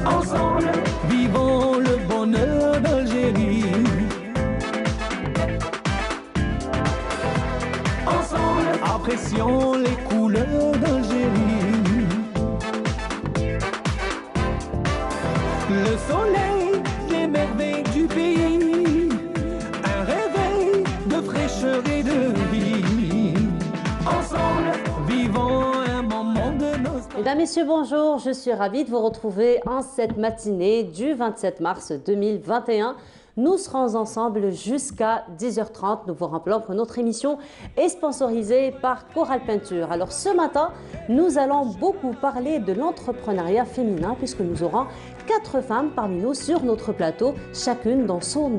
Ensemble, vivons le bonheur d'Algérie. Ensemble, apprécions les couleurs d'Algérie. Le soleil, les merveilles du pays, un réveil de fraîcheur et de vie. Ensemble, vivons un moment de nostalgie. Mesdames, Messieurs, bonjour. Je suis ravie de vous retrouver en cette matinée du 27 mars 2021. Nous serons ensemble jusqu'à 10h30. Nous vous rappelons que notre émission est sponsorisée par Coral Peinture. Alors ce matin, nous allons beaucoup parler de l'entrepreneuriat féminin puisque nous aurons 4 femmes parmi nous sur notre plateau, chacune dans son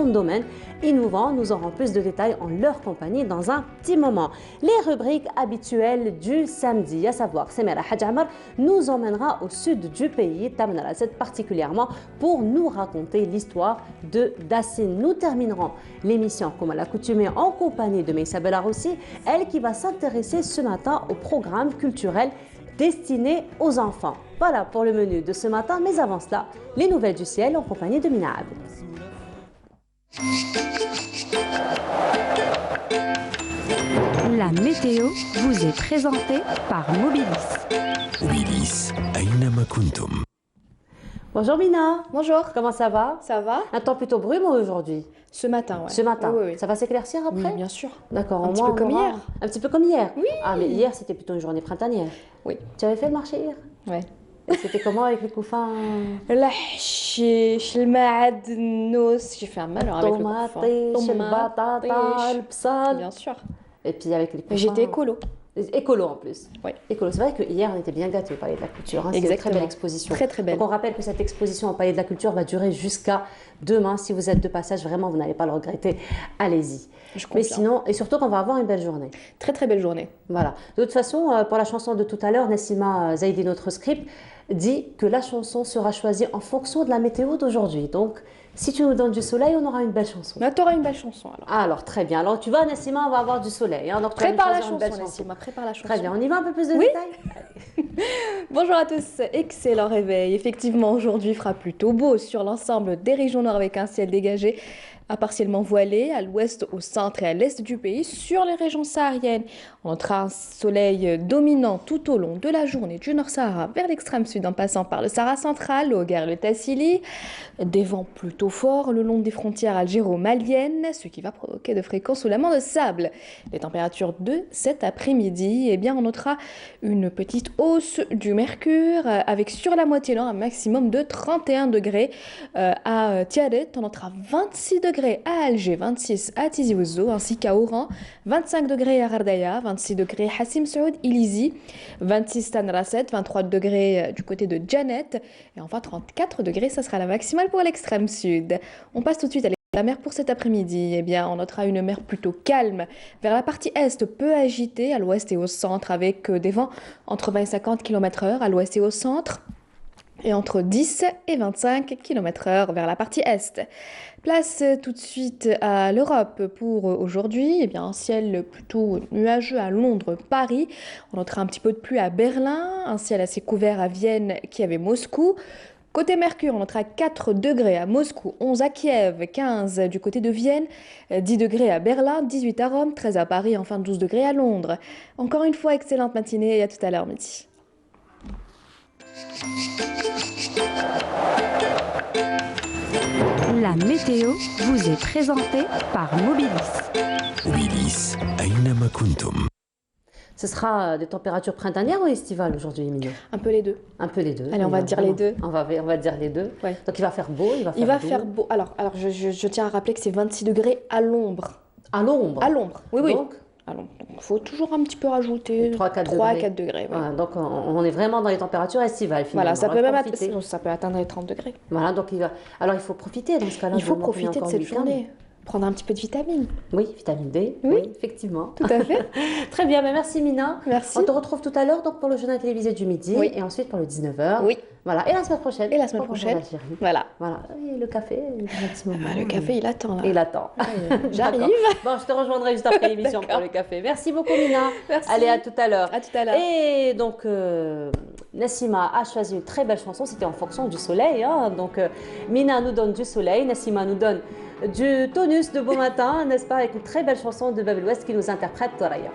domaine innovant. Nous aurons plus de détails en leur compagnie dans un petit moment. Les rubriques habituelles du samedi, à savoir Semera Hadjamar nous emmènera au sud du pays, Tamanrasset particulièrement, pour nous raconter l'histoire de Dassine. Nous terminerons l'émission comme à l'accoutumée en compagnie de Meissa Belaroussi, elle qui va s'intéresser ce matin au programme culturel destiné aux enfants. Voilà pour le menu de ce matin, mais avant cela, les nouvelles du ciel en compagnie de Mina Abed. La météo vous est présentée par Mobilis. Mobilis, أينما كنتم. Bonjour Mina. Bonjour. Comment ça va? Ça va? Un temps plutôt brumeux aujourd'hui. Ce matin, ouais. Ce matin. Oui, oui. Ça va s'éclaircir après? Oui, bien sûr. D'accord. Un petit peu comme hier. Un petit peu comme hier? Oui. Ah, mais hier, c'était plutôt une journée printanière. Oui. Tu avais fait le marché hier? Ouais. Et c'était comment avec les couffins? الحشيش المعدنوس j'ai fait un malheur avec le Tomate, البطاطا, البصل. Bien sûr. Et puis avec les couffins. J'étais écolo. Écolo en plus. Oui. Écolo. C'est vrai que hier on était bien gâtés au Palais de la Culture. Hein. C'était une très belle exposition. Très très belle. Donc on rappelle que cette exposition au Palais de la Culture va durer jusqu'à demain. Si vous êtes de passage, vraiment vous n'allez pas le regretter. Allez-y. Mais sinon, et surtout qu'on va avoir une belle journée. Très très belle journée. Voilà. De toute façon, pour la chanson de tout à l'heure, Nassima Zaidi, notre script, dit que la chanson sera choisie en fonction de la météo d'aujourd'hui. Donc, si tu nous donnes du soleil, on aura une belle chanson. Tu auras une belle chanson alors. Alors, très bien. Alors, tu vois, Nassima, on va avoir du soleil. Hein, donc, prépare la chanson, Nassima. Prépare la chanson. Très bien. On y va un peu plus de oui détails. Bonjour à tous. Excellent réveil. Effectivement, aujourd'hui, il fera plutôt beau sur l'ensemble des régions nord avec un ciel dégagé à partiellement voilé à l'ouest, au centre et à l'est du pays. Sur les régions sahariennes, on notera un soleil dominant tout au long de la journée du Nord-Sahara vers l'extrême sud en passant par le Sahara central, le Hogar, le Tassili. Des vents plutôt forts le long des frontières algéro-maliennes, ce qui va provoquer de fréquents soulèvements de sable. Les températures de cet après-midi, eh bien, on notera une petite hausse du mercure avec sur la moitié nord un maximum de 31 degrés. À Tiaret, on notera 26 degrés à Alger, 26 à Tizi Ouzou, ainsi qu'à Oran, 25 degrés à Gardaya, 26 degrés à Hassim Saoud, Ilizi, 26 Tanrasset, 23 degrés du côté de Janet, et enfin 34 degrés, ça sera la maximale pour l'extrême sud. On passe tout de suite à la mer pour cet après-midi. Eh bien, on notera une mer plutôt calme vers la partie est, peu agitée à l'ouest et au centre, avec des vents entre 20 et 50 km/h à l'ouest et au centre, et entre 10 et 25 km/h vers la partie est. Place tout de suite à l'Europe pour aujourd'hui. Eh bien, un ciel plutôt nuageux à Londres, Paris. On notera un petit peu de pluie à Berlin, un ciel assez couvert à Vienne, Kiev et Moscou. Côté Mercure, on notera 4 degrés à Moscou, 11 à Kiev, 15 du côté de Vienne, 10 degrés à Berlin, 18 à Rome, 13 à Paris, enfin 12 degrés à Londres. Encore une fois, excellente matinée et à tout à l'heure midi. La météo vous est présentée par Mobilis. Mobilis, أينما كنتم. Ce sera des températures printanières ou estivales aujourd'hui, Emilio? Un peu les deux. Un peu les deux. Allez, on va dire les deux. On va dire les deux. Ouais. Donc il va faire beau, il va faire doux. beau. Alors je tiens à rappeler que c'est 26 degrés à l'ombre. À l'ombre? À l'ombre, oui, oui. Donc, donc il faut toujours un petit peu rajouter 3-4 degrés. Ouais. Voilà, donc on est vraiment dans les températures estivales finalement. Voilà, ça peut atteindre les 30 degrés. Voilà, donc alors il faut profiter dans ce cas-là. Il faut profiter de cette journée. Prendre un petit peu de vitamine. Oui, vitamine D, oui effectivement. Tout à fait. Très bien, merci Mina. Merci. On te retrouve tout à l'heure donc pour le journal télévisé du midi et ensuite pour le 19h. Oui. Voilà, et la semaine prochaine. Et la semaine on rentre en prochaine. Algérie. Voilà. Voilà, et le café, un petit moment. Le café, il attend là. Il attend. J'arrive. D'accord. Bon, je te rejoindrai juste après l'émission pour D'accord. le café. Merci beaucoup, Mina. Merci. Allez, à tout à l'heure. À tout à l'heure. Et donc, Nassima a choisi une très belle chanson. C'était en fonction du soleil. Hein. Donc, Mina nous donne du soleil. Nassima nous donne du tonus de beau matin, n'est-ce pas, avec une très belle chanson de Bab El Ouest qui nous interprète Toraya.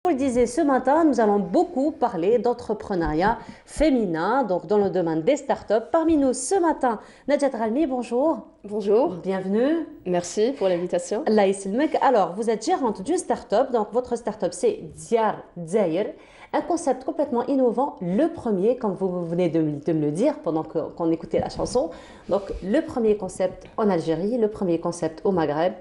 Je le disais ce matin, nous allons beaucoup parler d'entrepreneuriat féminin, donc dans le domaine des startups. Parmi nous ce matin, Najat Ralmi, bonjour. Bonjour. Bienvenue. Merci pour l'invitation. Allah yisselmek. Alors, vous êtes gérante d'une startup, donc votre startup c'est Diar Dzaïr, un concept complètement innovant, le premier, comme vous venez de me le dire pendant qu'on écoutait la chanson. Donc, le premier concept en Algérie, le premier concept au Maghreb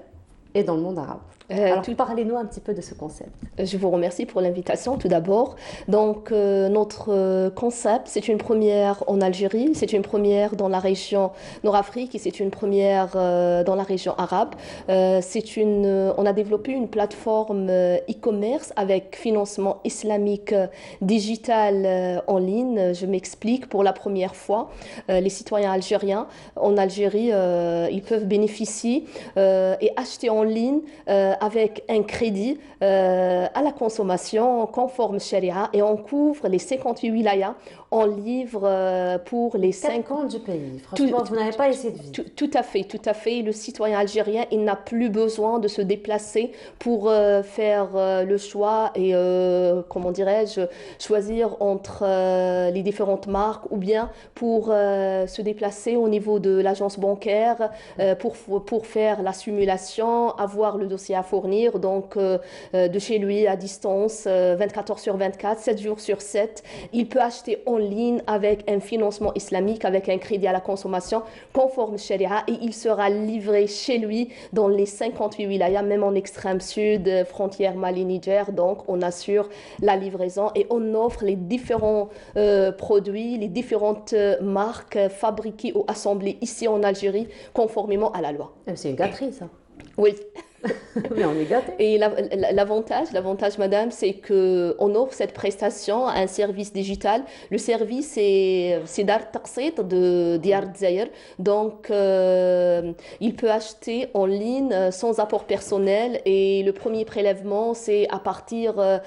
et dans le monde arabe. Alors, parlez-nous un petit peu de ce concept. Je vous remercie pour l'invitation tout d'abord. Donc, notre concept, c'est une première en Algérie, c'est une première dans la région Nord-Afrique et c'est une première dans la région arabe. On a développé une plateforme e-commerce avec financement islamique digital en ligne. Je m'explique, pour la première fois, les citoyens algériens en Algérie, ils peuvent bénéficier et acheter en ligne avec un crédit à la consommation conforme Sharia et on couvre les 58 wilayas. On livre pour les 5 ans du pays. Franchement, vous n'avez pas essayé de vivre. Tout à fait, tout à fait. Le citoyen algérien, il n'a plus besoin de se déplacer pour faire le choix et, comment dirais-je, choisir entre les différentes marques ou bien pour se déplacer au niveau de l'agence bancaire pour faire la simulation, avoir le dossier à fournir, donc de chez lui à distance, 24 heures sur 24, 7 jours sur 7. Il peut acheter en ligne avec un financement islamique, avec un crédit à la consommation conforme Sharia et il sera livré chez lui dans les 58 wilayas, même en extrême sud, frontière Mali-Niger. Donc, on assure la livraison et on offre les différents produits, les différentes marques fabriquées ou assemblées ici en Algérie conformément à la loi. C'est une gâterie, ça. Oui. Mais on est gâtés. Et l'avantage, madame, c'est qu'on offre cette prestation à un service digital. Le service, c'est Dar Taqsit de Diyar Dzaïr. Donc, il peut acheter en ligne sans apport personnel et le premier prélèvement, c'est à partir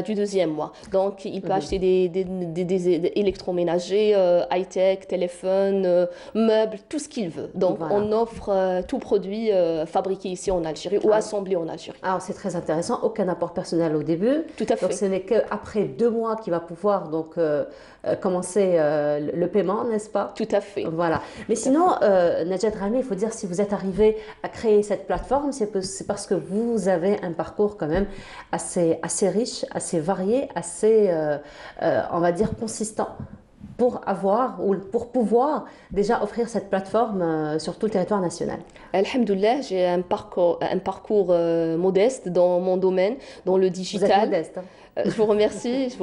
du deuxième mois. Donc, il peut acheter des électroménagers, high-tech, téléphone, meubles, tout ce qu'il veut. Donc, voilà. On offre tout produit fabriqué ici en Algérie ou assemblé en Algérie. Alors c'est très intéressant, aucun apport personnel au début. Tout à fait. Donc ce n'est qu'après 2 mois qu'il va pouvoir donc commencer le paiement, n'est-ce pas? Tout à fait. Voilà. Mais sinon, Najat Rami, il faut dire si vous êtes arrivé à créer cette plateforme, c'est parce que vous avez un parcours quand même assez riche, assez varié, assez, on va dire, consistant, pour avoir ou pour pouvoir déjà offrir cette plateforme sur tout le territoire national. Alhamdoulilah, j'ai un parcours modeste dans mon domaine, dans le digital. Vous êtes modeste, hein. Je vous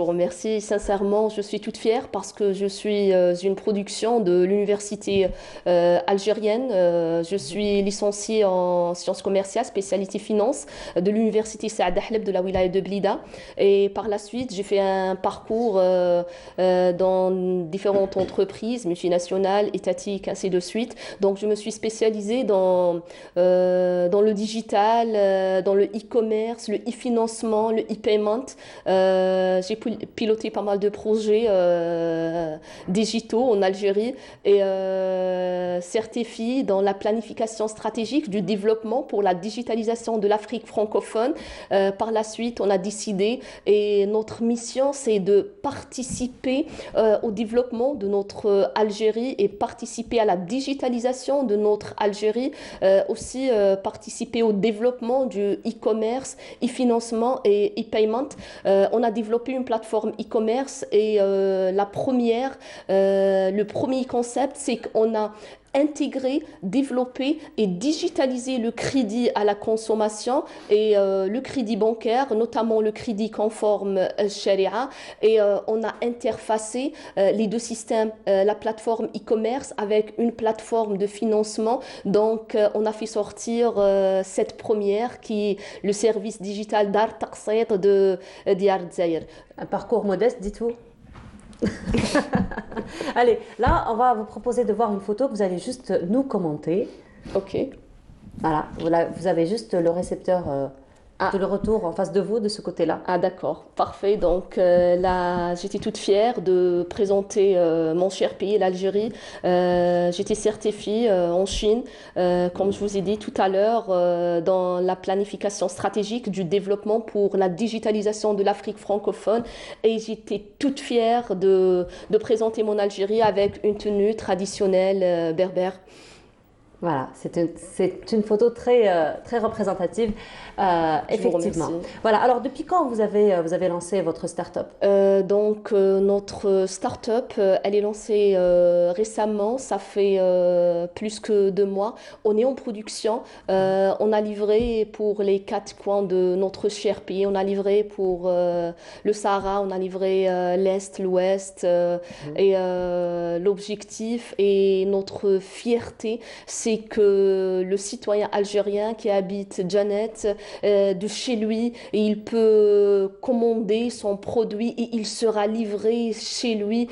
remercie sincèrement. Je suis toute fière parce que je suis une production de l'université algérienne. Je suis licenciée en sciences commerciales, spécialité finance de l'université Saad Ahleb de la wilaya de Blida. Et par la suite, j'ai fait un parcours dans différentes entreprises multinationales, étatiques, ainsi de suite. Donc, je me suis spécialisée dans le digital, dans le e-commerce, le e-financement, le e-payment. J'ai piloté pas mal de projets digitaux en Algérie et certifié dans la planification stratégique du développement pour la digitalisation de l'Afrique francophone. Par la suite, on a décidé et notre mission, c'est de participer au développement de notre Algérie et participer à la digitalisation de notre Algérie, aussi participer au développement du e-commerce, e-financement et e-payment. On a développé une plateforme e-commerce et le premier concept, c'est qu'on a intégrer, développer et digitaliser le crédit à la consommation et le crédit bancaire, notamment le crédit conforme Sharia. Et on a interfacé les deux systèmes, la plateforme e-commerce avec une plateforme de financement. Donc, on a fait sortir cette première qui est le service digital Dar Taqsit de Diyar Dzaïr. Un parcours modeste, dites-vous? Allez, là, on va vous proposer de voir une photo que vous allez juste nous commenter. Ok. Voilà, vous avez juste le récepteur de le retour en face de vous, de ce côté-là. Ah d'accord, parfait. Donc là, j'étais toute fière de présenter mon cher pays, l'Algérie. J'étais certifiée en Chine, comme je vous ai dit tout à l'heure, dans la planification stratégique du développement pour la digitalisation de l'Afrique francophone. Et j'étais toute fière de présenter mon Algérie avec une tenue traditionnelle berbère. Voilà, c'est une photo très représentative, effectivement. Voilà, alors depuis quand vous avez lancé votre start-up? Donc, notre start-up, elle est lancée récemment, ça fait plus que 2 mois. On est en production, on a livré pour les 4 coins de notre cher pays, on a livré pour le Sahara, on a livré l'Est, l'Ouest, et l'objectif et notre fierté, c'est c'est que le citoyen algérien qui habite Janet, de chez lui, il peut commander son produit et il sera livré chez lui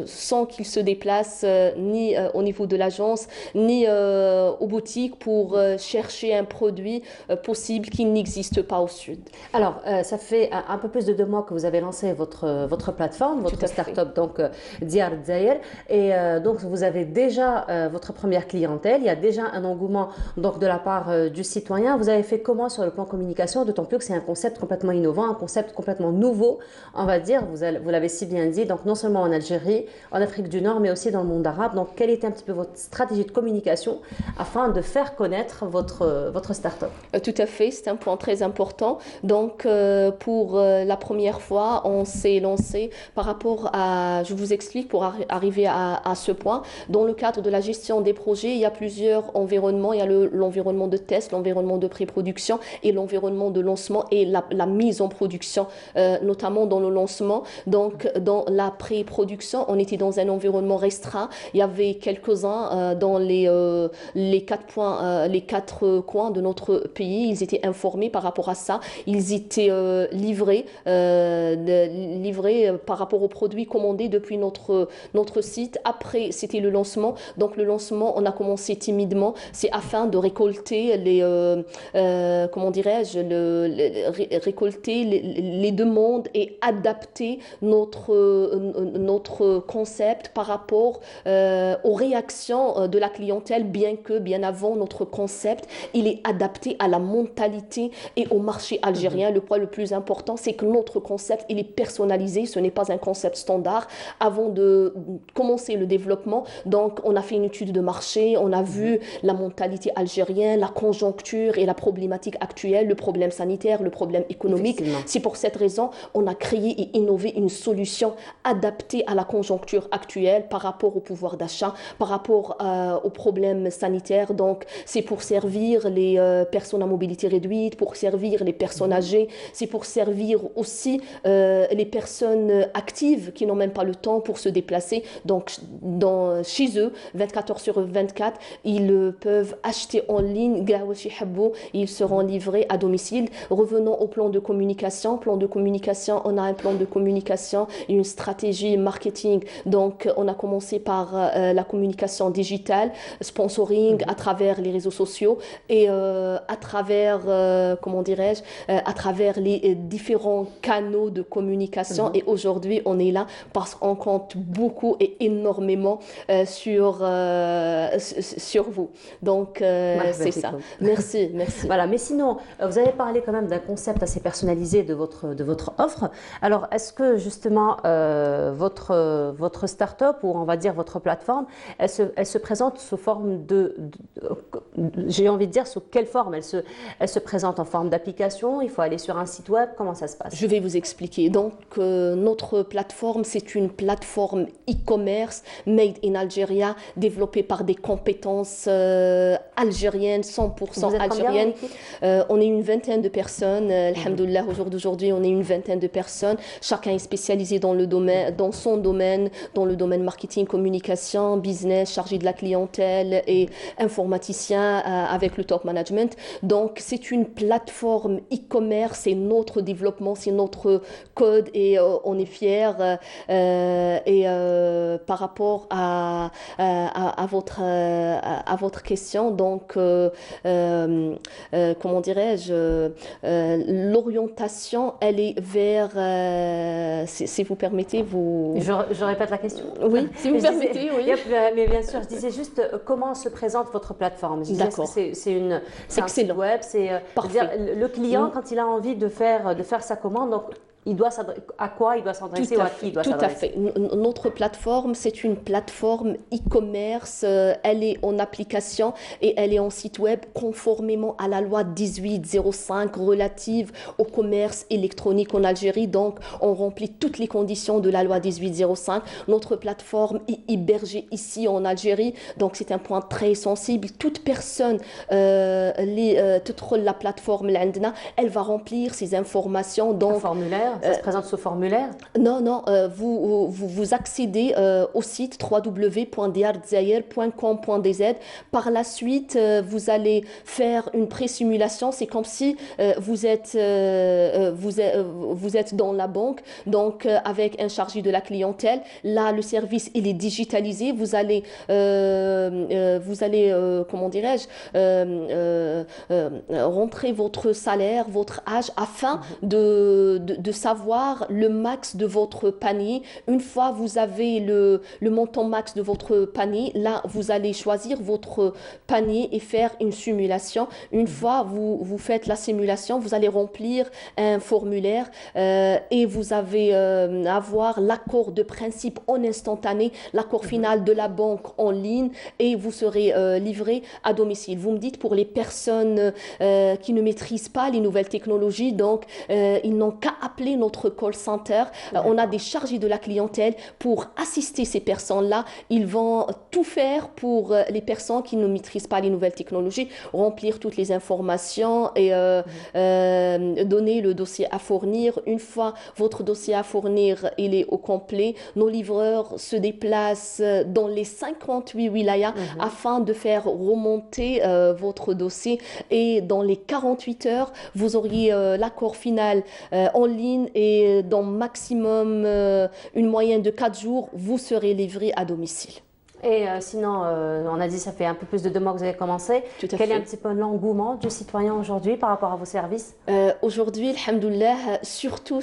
sans qu'il se déplace ni au niveau de l'agence, ni aux boutiques pour chercher un produit possible qui n'existe pas au sud. Alors, ça fait un peu plus de 2 mois que vous avez lancé votre plateforme, votre start-up, donc Diar Dzaïr. Et donc, vous avez déjà votre première clientèle. Il y a déjà un engouement donc, de la part du citoyen. Vous avez fait comment sur le plan communication, d'autant plus que c'est un concept complètement innovant, un concept complètement nouveau, on va dire. Vous l'avez si bien dit, donc non seulement en Algérie, en Afrique du Nord, mais aussi dans le monde arabe. Donc, quelle était un petit peu votre stratégie de communication afin de faire connaître votre start-up? Tout à fait, c'est un point très important. Donc, pour la première fois, on s'est lancé par rapport à, je vous explique, pour arriver à ce point. Dans le cadre de la gestion des projets, il y a plusieurs environnements. Il y a l'environnement de test, l'environnement de pré-production et l'environnement de lancement et la mise en production, notamment dans le lancement. Donc, dans la pré-production, on était dans un environnement restreint. Il y avait quelques-uns dans les 4 coins de notre pays. Ils étaient informés par rapport à ça. Ils étaient livrés par rapport aux produits commandés depuis notre site. Après, c'était le lancement. Donc, le lancement, on a commencé timidement. C'est afin de récolter récolter les demandes et adapter notre concept par rapport aux réactions de la clientèle, bien avant notre concept, il est adapté à la mentalité et au marché algérien. Le point le plus important, c'est que notre concept, il est personnalisé. Ce n'est pas un concept standard. Avant de commencer le développement, donc on a fait une étude de marché, on a vu la mentalité algérienne, la conjoncture et la problématique actuelle, le problème sanitaire, le problème économique. C'est pour cette raison, on a créé et innové une solution adaptée à la conjoncture actuelle par rapport au pouvoir d'achat, par rapport aux problèmes sanitaires. Donc, c'est pour servir les personnes à mobilité réduite, pour servir les personnes âgées, c'est pour servir aussi les personnes actives qui n'ont même pas le temps pour se déplacer. Donc, chez eux, 24 heures sur 24, ils peuvent acheter en ligne, ils seront livrés à domicile. Revenons au plan de communication. On a un plan de communication et une stratégie marketing. Donc, on a commencé par la communication digitale, sponsoring à travers les réseaux sociaux et à travers, à travers les différents canaux de communication. Et aujourd'hui, on est là parce qu'on compte beaucoup et énormément sur vous. Donc, c'est ça. Merci. Voilà, mais sinon, vous avez parlé quand même d'un concept assez personnalisé de votre offre. Alors, est-ce que justement votre start-up, ou on va dire votre plateforme, elle se présente sous forme j'ai envie de dire, sous quelle forme elle se présente? En forme d'application? Il faut aller sur un site web? Comment ça se passe? Je vais vous expliquer. Donc, notre plateforme, c'est une plateforme e-commerce made in Algeria, développée par des compétences algériennes, 100% algériennes. On est une vingtaine de personnes. Alhamdoulilah, au jour d'aujourd'hui, on est une vingtaine de personnes. Chacun est spécialisé dans son domaine, dans le domaine marketing, communication, business, chargé de la clientèle et informaticien avec le top management. Donc, c'est une plateforme e-commerce, c'est notre développement, c'est notre code et on est fiers. Par rapport à votre question, donc, comment dirais-je, l'orientation, elle est vers, si vous permettez, Je répète la question? Oui, si vous permettez, oui. Mais bien sûr, je disais juste comment se présente votre plateforme. D'accord. C'est un site web, le client, quand il a envie de faire sa commande, donc à quoi il doit s'adresser ou à qui il doit s'adresser? Tout à fait. Notre plateforme, c'est une plateforme e-commerce. Elle est en application et elle est en site web conformément à la loi 1805 relative au commerce électronique en Algérie. Donc, on remplit toutes les conditions de la loi 1805. Notre plateforme est hébergée ici en Algérie. Donc, c'est un point très sensible. Toute personne, toute la plateforme, elle va remplir ces informations. Donc, un formulaire? Ça se présente sous formulaire? Non, non, vous accédez au site www.diardzaïr.com.dz. Par la suite, vous allez faire une pré-simulation. C'est comme si vous êtes dans la banque, donc avec un chargé de la clientèle. Là, le service, il est digitalisé. Vous allez comment dirais-je, rentrer votre salaire, votre âge, afin de savoir le max de votre panier. Une fois vous avez le montant max de votre panier, là, vous allez choisir votre panier et faire une simulation. Une fois vous faites la simulation, vous allez remplir un formulaire et vous avez avoir l'accord de principe en instantané, l'accord final de la banque en ligne, et vous serez livré à domicile. Vous me dites, pour les personnes qui ne maîtrisent pas les nouvelles technologies, donc ils n'ont qu'à appeler notre call center. On a des chargés de la clientèle pour assister ces personnes-là. Ils vont tout faire pour les personnes qui ne maîtrisent pas les nouvelles technologies, remplir toutes les informations et donner le dossier à fournir. Une fois votre dossier à fournir, il est au complet, nos livreurs se déplacent dans les 58 wilayas afin de faire remonter votre dossier, et dans les 48 heures, vous auriez l'accord final en ligne, et dans maximum une moyenne de 4 jours, vous serez livré à domicile. Et sinon, on a dit ça fait un peu plus de 2 mois que vous avez commencé. Quel est un petit peu l'engouement du citoyen aujourd'hui par rapport à vos services? Aujourd'hui, alhamdoulilah, surtout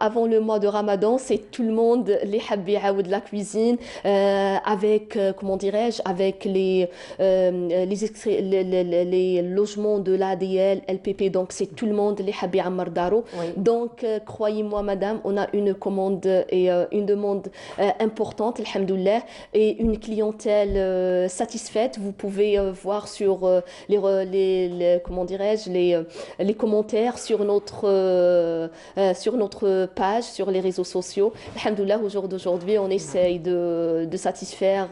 avant le mois de Ramadan, c'est tout le monde les habbi'a de la cuisine, avec, comment dirais-je, avec les logements de l'ADL, LPP, donc c'est tout le monde les habbi'a Mardaro. Oui. Donc, croyez-moi, madame, on a une commande et une demande importante, alhamdoulilah, et une clientèle satisfaite. Vous pouvez voir sur comment dirais-je, les commentaires sur notre page, sur les réseaux sociaux. Alhamdoulilah, au jour d'aujourd'hui, on essaye de satisfaire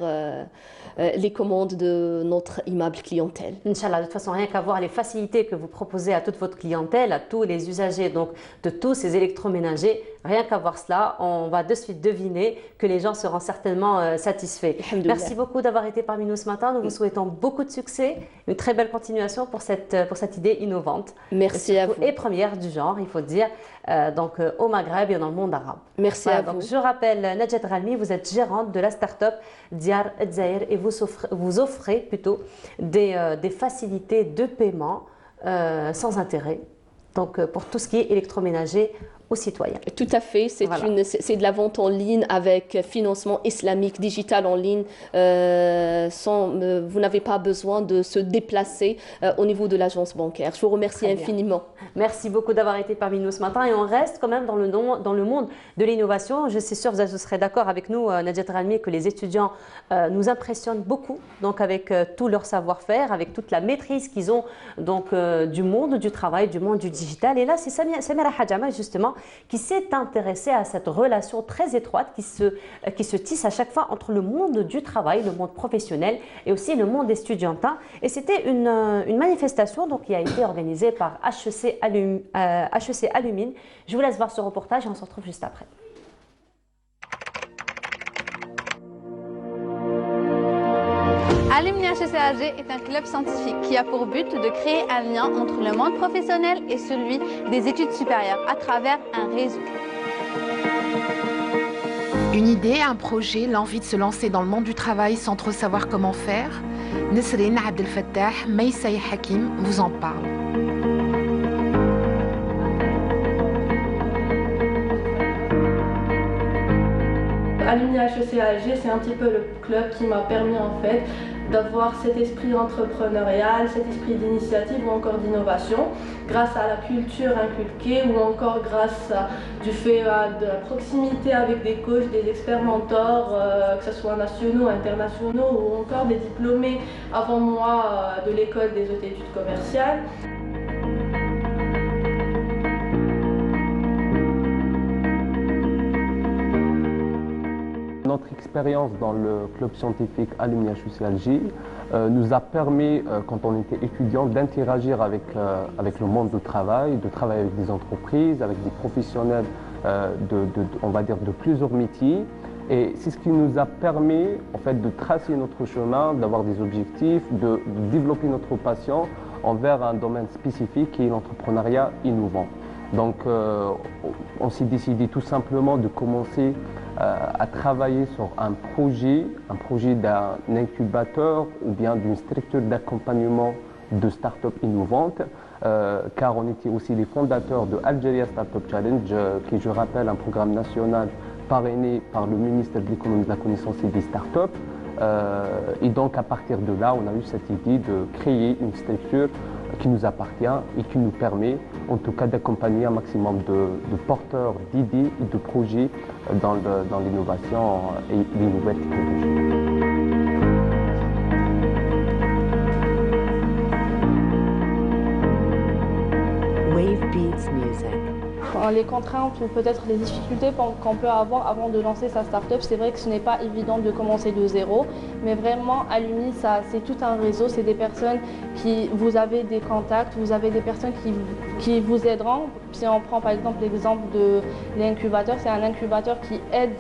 les commandes de notre aimable clientèle. Inch'Allah, de toute façon, rien qu'à voir les facilités que vous proposez à toute votre clientèle, à tous les usagers donc, de tous ces électroménagers, rien qu'à voir cela, on va de suite deviner que les gens seront certainement satisfaits. Merci beaucoup d'avoir été parmi nous ce matin. Nous vous souhaitons beaucoup de succès, une très belle continuation pour cette idée innovante. Merci à vous. Et première du genre, il faut dire, donc au Maghreb et dans le monde arabe. Merci à vous. Donc, je rappelle, Najat Ralmi, vous êtes gérante de la start-up Diar Zaïr et vous offrez plutôt des facilités de paiement sans intérêt, donc pour tout ce qui est électroménager aux citoyens. Tout à fait, c'est de la vente en ligne avec financement islamique, digital en ligne, vous n'avez pas besoin de se déplacer au niveau de l'agence bancaire. Je vous remercie infiniment. Merci beaucoup d'avoir été parmi nous ce matin, et on reste quand même dans le monde de l'innovation. Je suis sûre que vous serez d'accord avec nous, Najat Ralmi, que les étudiants nous impressionnent beaucoup, donc avec tout leur savoir-faire, avec toute la maîtrise qu'ils ont donc, du monde du travail, du monde du digital. Et là, c'est Samira Hadjama, justement, qui s'est intéressée à cette relation très étroite qui se tisse à chaque fois entre le monde du travail, le monde professionnel et aussi le monde estudiantin. Et c'était une manifestation donc, qui a été organisée par HEC Alumine. Je vous laisse voir ce reportage et on se retrouve juste après. Alumni HEC-AG est un club scientifique qui a pour but de créer un lien entre le monde professionnel et celui des études supérieures à travers un réseau. Une idée, un projet, l'envie de se lancer dans le monde du travail sans trop savoir comment faire. Nesrine Abdel Fattah, Meïsaï Hakim vous en parle. Alumni HEC-AG, c'est un petit peu le club qui m'a permis en fait d'avoir cet esprit entrepreneurial, cet esprit d'initiative ou encore d'innovation, grâce à la culture inculquée ou encore grâce du fait de la proximité avec des coachs, des experts mentors, que ce soit nationaux, internationaux ou encore des diplômés avant moi de l'école des hautes études commerciales. Notre expérience dans le club scientifique Alumni HEC-AG nous a permis, quand on était étudiant, d'interagir avec le monde du travail, de travailler avec des entreprises, avec des professionnels on va dire, de plusieurs métiers. Et c'est ce qui nous a permis en fait, de tracer notre chemin, d'avoir des objectifs, de développer notre passion envers un domaine spécifique qui est l'entrepreneuriat innovant. Donc on s'est décidé tout simplement de commencer à travailler sur un projet d'un incubateur ou bien d'une structure d'accompagnement de start-up innovantes, car on était aussi les fondateurs de Algeria Startup Challenge, qui, je rappelle, un programme national parrainé par le ministère de l'économie, de la connaissance et des startups. Et donc à partir de là, on a eu cette idée de créer une structure qui nous appartient et qui nous permet en tout cas d'accompagner un maximum de porteurs d'idées et de projets dans l'innovation et les nouvelles technologies. Wave Beats Music. Les contraintes ou peut-être les difficultés qu'on peut avoir avant de lancer sa start-up, c'est vrai que ce n'est pas évident de commencer de zéro, mais vraiment Alumi, c'est tout un réseau, c'est des personnes qui, vous avez des contacts, vous avez des personnes qui vous aideront. Si on prend par exemple l'exemple de l'incubateur, c'est un incubateur qui aide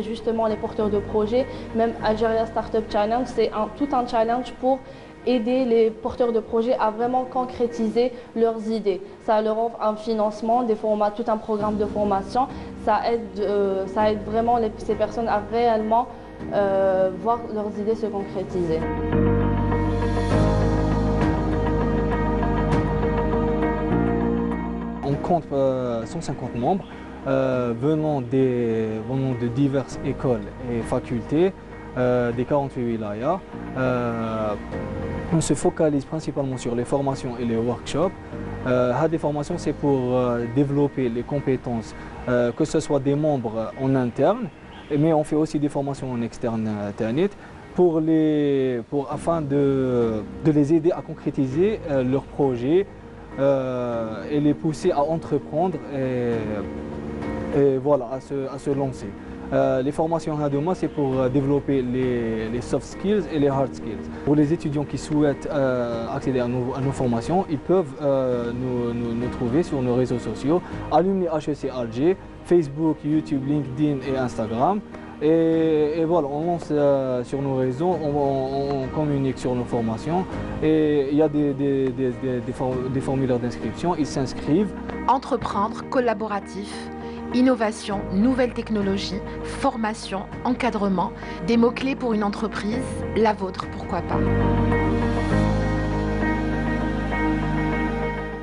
justement les porteurs de projets. Même Algeria Startup Challenge, c'est tout un challenge pour aider les porteurs de projets à vraiment concrétiser leurs idées. Ça leur offre un financement, tout un programme de formation. Ça aide vraiment ces personnes à réellement voir leurs idées se concrétiser. On compte 150 membres venant de diverses écoles et facultés des 48 wilayas. On se focalise principalement sur les formations et les workshops. Des formations, c'est pour développer les compétences, que ce soit des membres en interne, mais on fait aussi des formations en externe internet afin de les aider à concrétiser leurs projets et les pousser à entreprendre et voilà, à se lancer. Les formations Hadoma, c'est pour développer les soft skills et les hard skills. Pour les étudiants qui souhaitent accéder à nos formations, ils peuvent nous trouver sur nos réseaux sociaux, Alumni HEC Alger, Facebook, YouTube, LinkedIn et Instagram. Et voilà, on lance sur nos réseaux, on communique sur nos formations et il y a des formulaires d'inscription, ils s'inscrivent. Entreprendre collaboratif. Innovation, nouvelles technologies, formation, encadrement, des mots-clés pour une entreprise, la vôtre, pourquoi pas.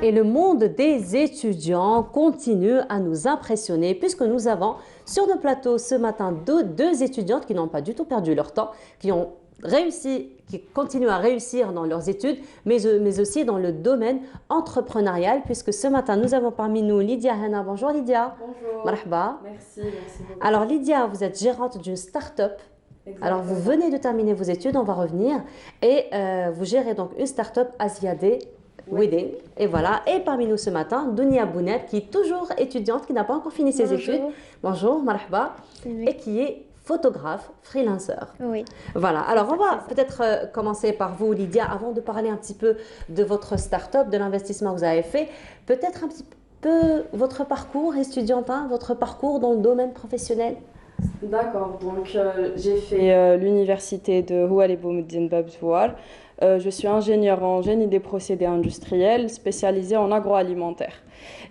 Et le monde des étudiants continue à nous impressionner puisque nous avons sur nos plateaux ce matin deux étudiantes qui n'ont pas du tout perdu leur temps, qui continuent à réussir dans leurs études, mais aussi dans le domaine entrepreneurial, puisque ce matin, nous avons parmi nous Lydia Hana. Bonjour Lydia. Bonjour. Marhaba. Merci beaucoup. Alors Lydia, vous êtes gérante d'une start-up. Alors vous venez de terminer vos études, on va revenir. Et vous gérez donc une start-up Asiade Within. Et voilà. Et parmi nous ce matin, Dounia Bounet, qui est toujours étudiante, qui n'a pas encore fini ses études. Bonjour, marhaba. Et qui est photographe, freelancer. Oui. Voilà, alors on va peut-être commencer par vous, Lydia, avant de parler un petit peu de votre start-up, de l'investissement que vous avez fait. Peut-être un petit peu votre parcours étudiantin, votre parcours dans le domaine professionnel. D'accord, donc j'ai fait l'université de Houari Boumediene Babzouar. Je suis ingénieure en génie des procédés industriels spécialisée en agroalimentaire.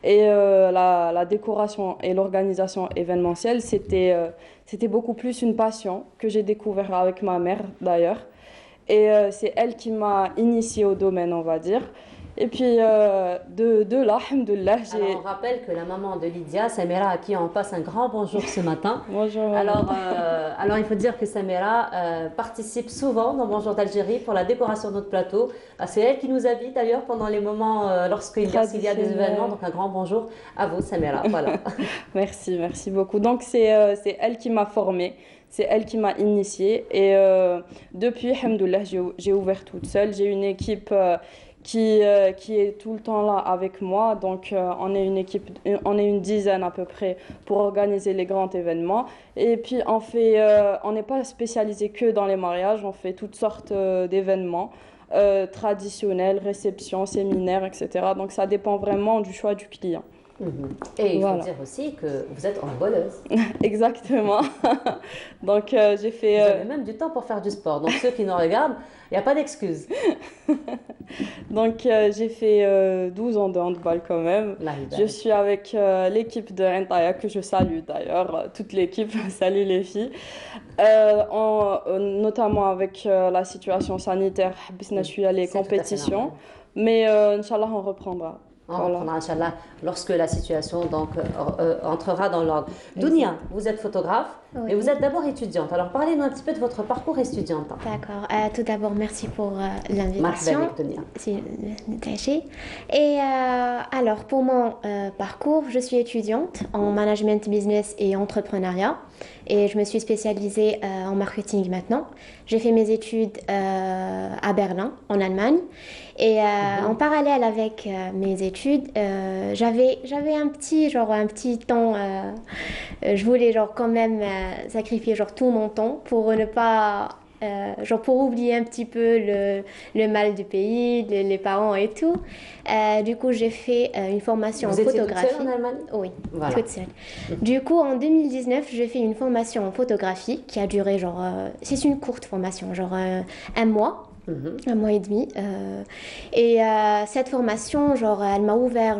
Et la décoration et l'organisation événementielle, c'était beaucoup plus une passion que j'ai découvert avec ma mère d'ailleurs. Et c'est elle qui m'a initiée au domaine, on va dire. Et puis de là, alhamdoulilah, j'ai... Alors on rappelle que la maman de Lydia, Samira, à qui on passe un grand bonjour ce matin. Bonjour. Alors il faut dire que Samira participe souvent dans Bonjour d'Algérie pour la décoration de notre plateau. C'est elle qui nous habite d'ailleurs pendant les moments lorsqu'il y a des événements. Donc un grand bonjour à vous Samira. Voilà. Merci beaucoup. Donc c'est elle qui m'a formée. C'est elle qui m'a initiée. Et depuis, alhamdoulilah, j'ai ouvert toute seule. J'ai une équipe... qui est tout le temps là avec moi. Donc, on est une équipe, on est une dizaine à peu près pour organiser les grands événements. Et puis, on n'est pas spécialisé que dans les mariages, on fait toutes sortes d'événements traditionnels, réceptions, séminaires, etc. Donc, ça dépend vraiment du choix du client. Et il faut Voilà. dire aussi que vous êtes handballeuse. Exactement. Donc j'ai fait... Vous avez même du temps pour faire du sport. Donc ceux qui nous regardent, il n'y a pas d'excuse. Donc j'ai fait 12 ans de handball quand même. Je suis avec l'équipe de Rentaya que je salue d'ailleurs, toute l'équipe, salut les filles. Notamment avec la situation sanitaire, je suis allée C'est tout à fait compétitions, normal. mais Inch'Allah on reprendra. On Voilà. reprendra, Inch'Allah, lorsque la situation donc, entrera dans l'ordre. Dounia, vous êtes photographe, Oui. mais vous êtes d'abord étudiante. Alors parlez-nous un petit peu de votre parcours étudiante. D'accord. Tout d'abord, merci pour l'invitation. Marhaba avec Dounia. Et alors, pour mon parcours, je suis étudiante en management business et entrepreneuriat. Et je me suis spécialisée en marketing maintenant. J'ai fait mes études à Berlin, en Allemagne. Et en parallèle avec mes études, j'avais un petit temps. Je voulais quand même sacrifier tout mon temps pour ne pas pour oublier un petit peu le mal du pays, les parents et tout. Du coup, j'ai fait une formation Vous en étiez photographie. toute seule en Allemagne? Oui, Voilà. toute seule. Du coup, en 2019, j'ai fait une formation en photographie qui a duré c'est une courte formation, un mois. Un mois et demi. Et cette formation, elle m'a ouvert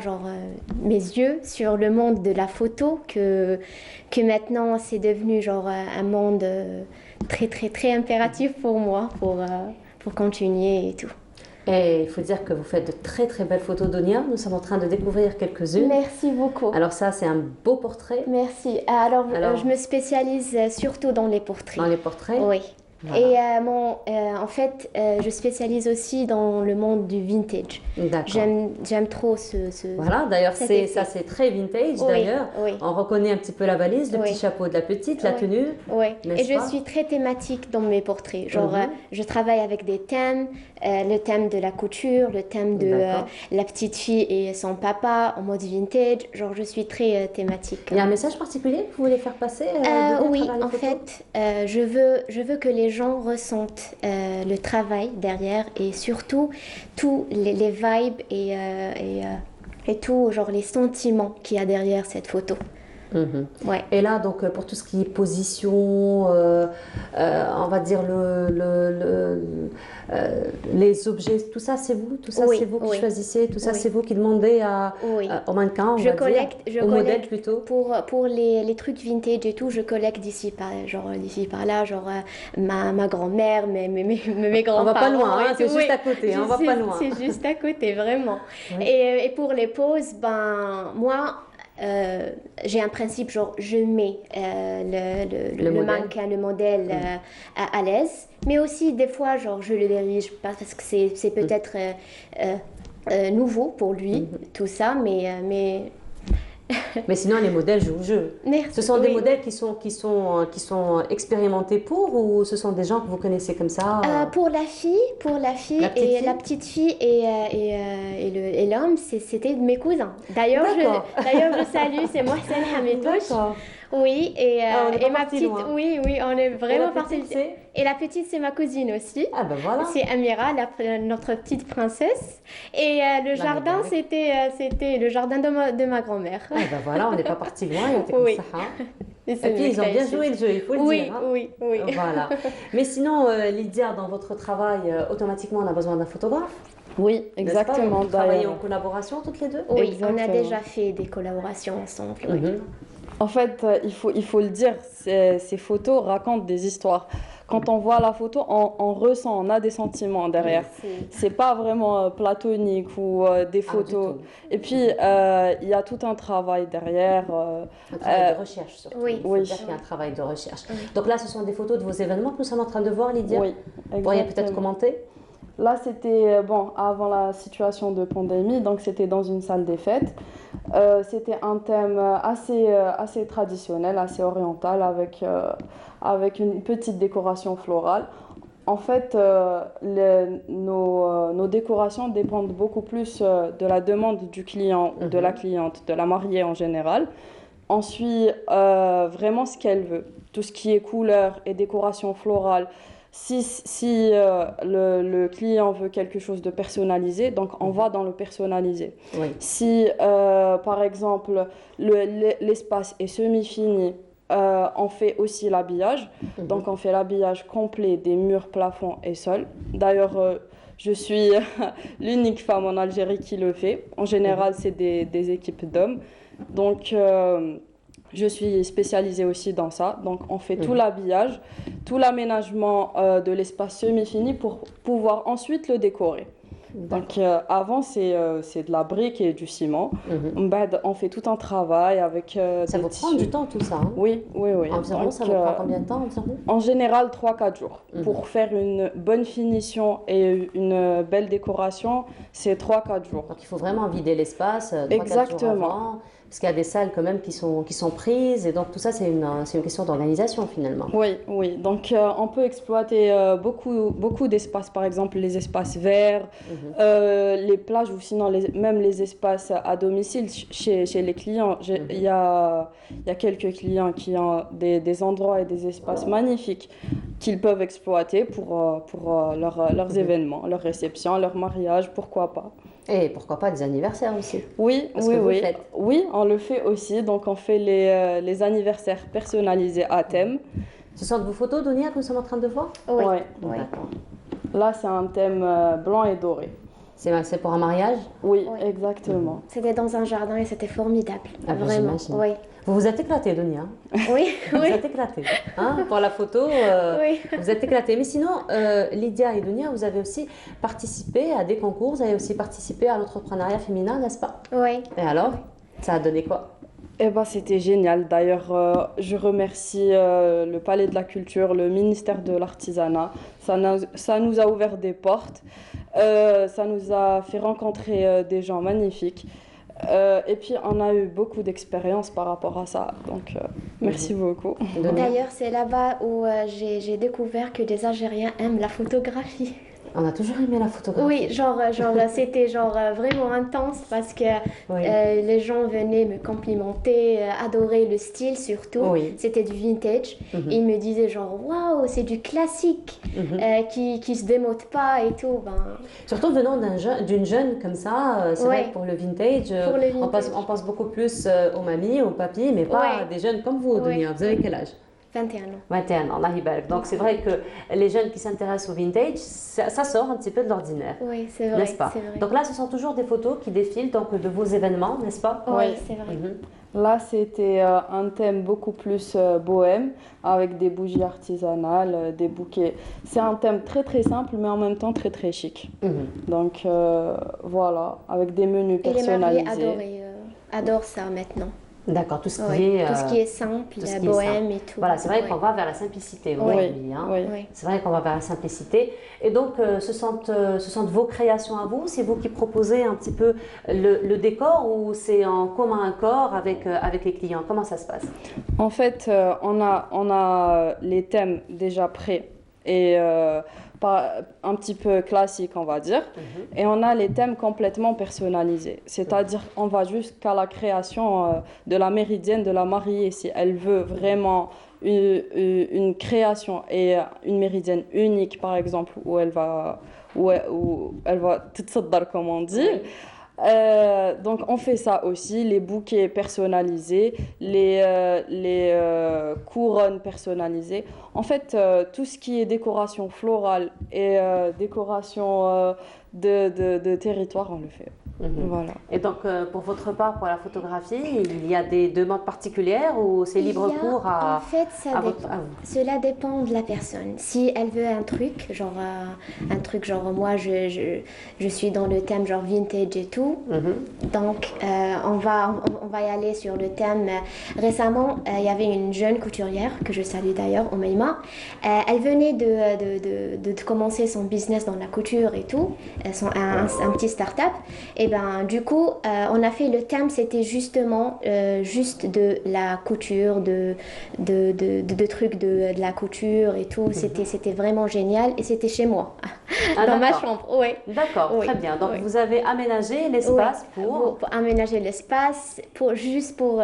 mes yeux sur le monde de la photo, que maintenant c'est devenu un monde très très très impératif pour moi, pour continuer et tout. Et il faut dire que vous faites de très très belles photos, Dounia. Nous sommes en train de découvrir quelques-unes. Merci beaucoup. Alors ça, c'est un beau portrait. Merci. Alors je me spécialise surtout dans les portraits. Dans les portraits? Oui. Voilà. Et en fait, je spécialise aussi dans le monde du vintage. D'accord. J'aime trop Voilà, d'ailleurs, cet c'est effet. très vintage, Oui, d'ailleurs. oui. On reconnaît un petit peu la valise, le Oui. petit chapeau de la petite, la Oui. tenue. Oui, n'est-ce et je pas? suis très thématique dans mes portraits. Mhm. Je travaille avec des thèmes, le thème de la couture, le thème de D'accord. la petite fille et son papa en mode vintage. Je suis très thématique. Il y a un message particulier que vous voulez faire passer Dounia, Oui, à travers les en photos? fait, je veux que les gens ressentent le travail derrière et surtout tous les vibes et tout, les sentiments qu'il y a derrière cette photo. Mhm. Ouais. Et là, donc, pour tout ce qui est position, on va dire les objets, tout ça, c'est vous? Tout ça, Oui, c'est vous qui oui. choisissez? Tout ça, Oui. c'est vous qui demandez au mannequin, Je on va collecte, dire, au modèle plutôt? pour les trucs vintage et tout, je collecte d'ici par là, ma grand-mère, mes grands-parents. On va pas loin, hein, et c'est tout. juste à côté, hein, on va pas loin. C'est juste à côté, vraiment. Oui. Et pour les poses, moi, j'ai un principe, je mets le modèle. mannequin, le modèle à l'aise, mais aussi des fois, je le dirige parce que c'est peut-être nouveau pour lui, tout ça, mais Mais sinon, les modèles jouent le jeu. Merci. Ce sont des Oui. modèles qui sont expérimentés ou ce sont des gens que vous connaissez comme ça Pour la fille La petite et fille la petite fille et l'homme, c'était mes cousins. D'ailleurs, D'accord. je salue, c'est moi, Mohsen Hamitouche. D'accord. Oui, et on est pas ma parti petite, loin. oui, on est vraiment petite, parti. c'est Et la petite, c'est ma cousine aussi. Ah ben voilà. C'est Amira, notre petite princesse. Et le jardin, c'était le jardin de ma grand-mère. Ah ben voilà, on n'est pas parti loin, on était Oui. comme ça. Hein. Et Et puis ils ont bien joué le jeu, il faut le Oui, dire. Hein. oui, oui. Voilà. Mais sinon, Lydia, dans votre travail, automatiquement, on a besoin d'un photographe. Oui, exactement. Vous travaillez en d'ailleurs. collaboration toutes les deux? Oui, on a Exactement. déjà fait des collaborations ensemble. Oui. Mhm. En fait, il faut le dire, ces photos racontent des histoires. Quand on voit la photo, on ressent, on a des sentiments derrière. C'est pas vraiment platonique ou des photos. Et puis, il y a tout un travail derrière. Un travail de recherche surtout. Oui. Il faut dire qu'il y a un travail de recherche. Donc là, ce sont des photos de vos événements que nous sommes en train de voir, Lydia. Oui, Vous pourriez peut-être exactement. commenter? Là, c'était avant la situation de pandémie, donc c'était dans une salle des fêtes. C'était un thème assez traditionnel, assez oriental, avec une petite décoration florale. En fait, nos décorations dépendent beaucoup plus de la demande du client ou de la cliente, de la mariée en général. On suit vraiment ce qu'elle veut. Tout ce qui est couleur et décoration florale, Si le client veut quelque chose de personnalisé, donc on va dans le personnalisé. Oui. Si, par exemple, l'espace est semi-fini, on fait aussi l'habillage. Donc, on fait l'habillage complet des murs, plafonds et sols. D'ailleurs, je suis l'unique femme en Algérie qui le fait. En général, c'est des équipes d'hommes. Donc, je suis spécialisée aussi dans ça. Donc, on fait tout l'habillage, tout l'aménagement de l'espace semi-fini pour pouvoir ensuite le décorer. Donc, avant, c'est de la brique et du ciment. On fait tout un travail avec Ça vous prend du temps tout ça, hein? Oui. Environ, Donc, ça vous prend combien de temps environ? En général, 3-4 jours. Pour faire une bonne finition et une belle décoration, c'est 3-4 jours. Donc il faut vraiment vider l'espace 3-4 jours Exactement. avant, parce qu'il y a des salles quand même qui sont prises, et donc tout ça c'est une question d'organisation finalement. Oui. Donc on peut exploiter beaucoup d'espaces, par exemple les espaces verts, les plages ou sinon même les espaces à domicile chez les clients. Il y a quelques clients qui ont des endroits et des espaces magnifiques qu'ils peuvent exploiter pour leurs événements, leurs réceptions, leurs mariages, pourquoi pas. Et pourquoi pas des anniversaires aussi? Oui, on le fait aussi. Donc on fait les anniversaires personnalisés à thème. Ce sont de vos photos, Dounia, que nous sommes en train de voir? Oui. D'accord. Là, c'est un thème blanc et doré. C'est pour un mariage? Oui, exactement. C'était dans un jardin et c'était formidable. Ah ben, vraiment. j'imagine. Oui. Vous vous êtes éclaté, Dounia. Oui, Vous êtes éclaté. Hein, pour la photo, Oui. vous êtes éclaté. Mais sinon, Lydia et Dounia, vous avez aussi participé à des concours, vous avez aussi participé à l'entrepreneuriat féminin, n'est-ce pas? Oui. Et alors, ça a donné quoi? Eh ben, c'était génial. D'ailleurs, je remercie le Palais de la Culture, le ministère de l'Artisanat. Ça nous a ouvert des portes. Ça nous a fait rencontrer des gens magnifiques. Et puis, on a eu beaucoup d'expérience par rapport à ça. Donc, merci beaucoup. D'ailleurs, c'est là-bas où j'ai découvert que les Algériens aiment la photographie. On a toujours aimé la photographie. Oui, c'était vraiment intense parce que les gens venaient me complimenter, adorer le style surtout. Oui. C'était du vintage. Ils me disaient genre waouh, c'est du classique qui se démode pas et tout. Surtout venant d'une jeune comme ça, c'est vrai que pour le vintage, on pense beaucoup plus aux mamies, aux papis, mais pas des jeunes comme vous, Dounia. Vous avez quel âge? 21 ans. 21 ans, Allah yibarak. Donc c'est vrai que les jeunes qui s'intéressent au vintage, ça sort un petit peu de l'ordinaire. Oui, c'est vrai. N'est-ce pas? Donc là, ce sont toujours des photos qui défilent donc, de vos événements, n'est-ce pas? Oui, c'est vrai. Là, c'était un thème beaucoup plus bohème, avec des bougies artisanales, des bouquets. C'est un thème très très simple, mais en même temps très très chic. Donc voilà, avec des menus personnalisés. Et les mariés adorent ça maintenant. D'accord, tout ce qui est simple, bohème et tout. Voilà, c'est vrai qu'on va vers la simplicité aujourd'hui. C'est vrai qu'on va vers la simplicité. Et donc, ce sont vos créations à vous? C'est vous qui proposez un petit peu le décor ou c'est en commun accord avec les clients? Comment ça se passe? En fait, on a les thèmes déjà prêts et un petit peu classique, on va dire. Et on a les thèmes complètement personnalisés. C'est-à-dire qu'on va jusqu'à la création de la méridienne de la mariée. Si elle veut vraiment une création et une méridienne unique, par exemple, où elle va تتصدر, comme on dit. Donc on fait ça aussi, les bouquets personnalisés, les couronnes personnalisées. En fait, tout ce qui est décoration florale et décoration de territoire, on le fait. Voilà. Et donc, pour votre part, pour la photographie, il y a des demandes particulières ou c'est libre cours à... En fait, cela dépend de la personne. Si elle veut un truc genre moi, je suis dans le thème genre vintage et tout. Donc, on va y aller sur le thème. Récemment, il y avait une jeune couturière, que je salue d'ailleurs, Omeima. Elle venait de commencer son business dans la couture et tout, un petit start-up. Et du coup, on a fait le thème, c'était justement juste de la couture, de trucs de la couture et tout. C'était vraiment génial et c'était chez moi, dans ma chambre. D'accord, très bien. Donc vous avez aménagé l'espace pour aménager l'espace juste pour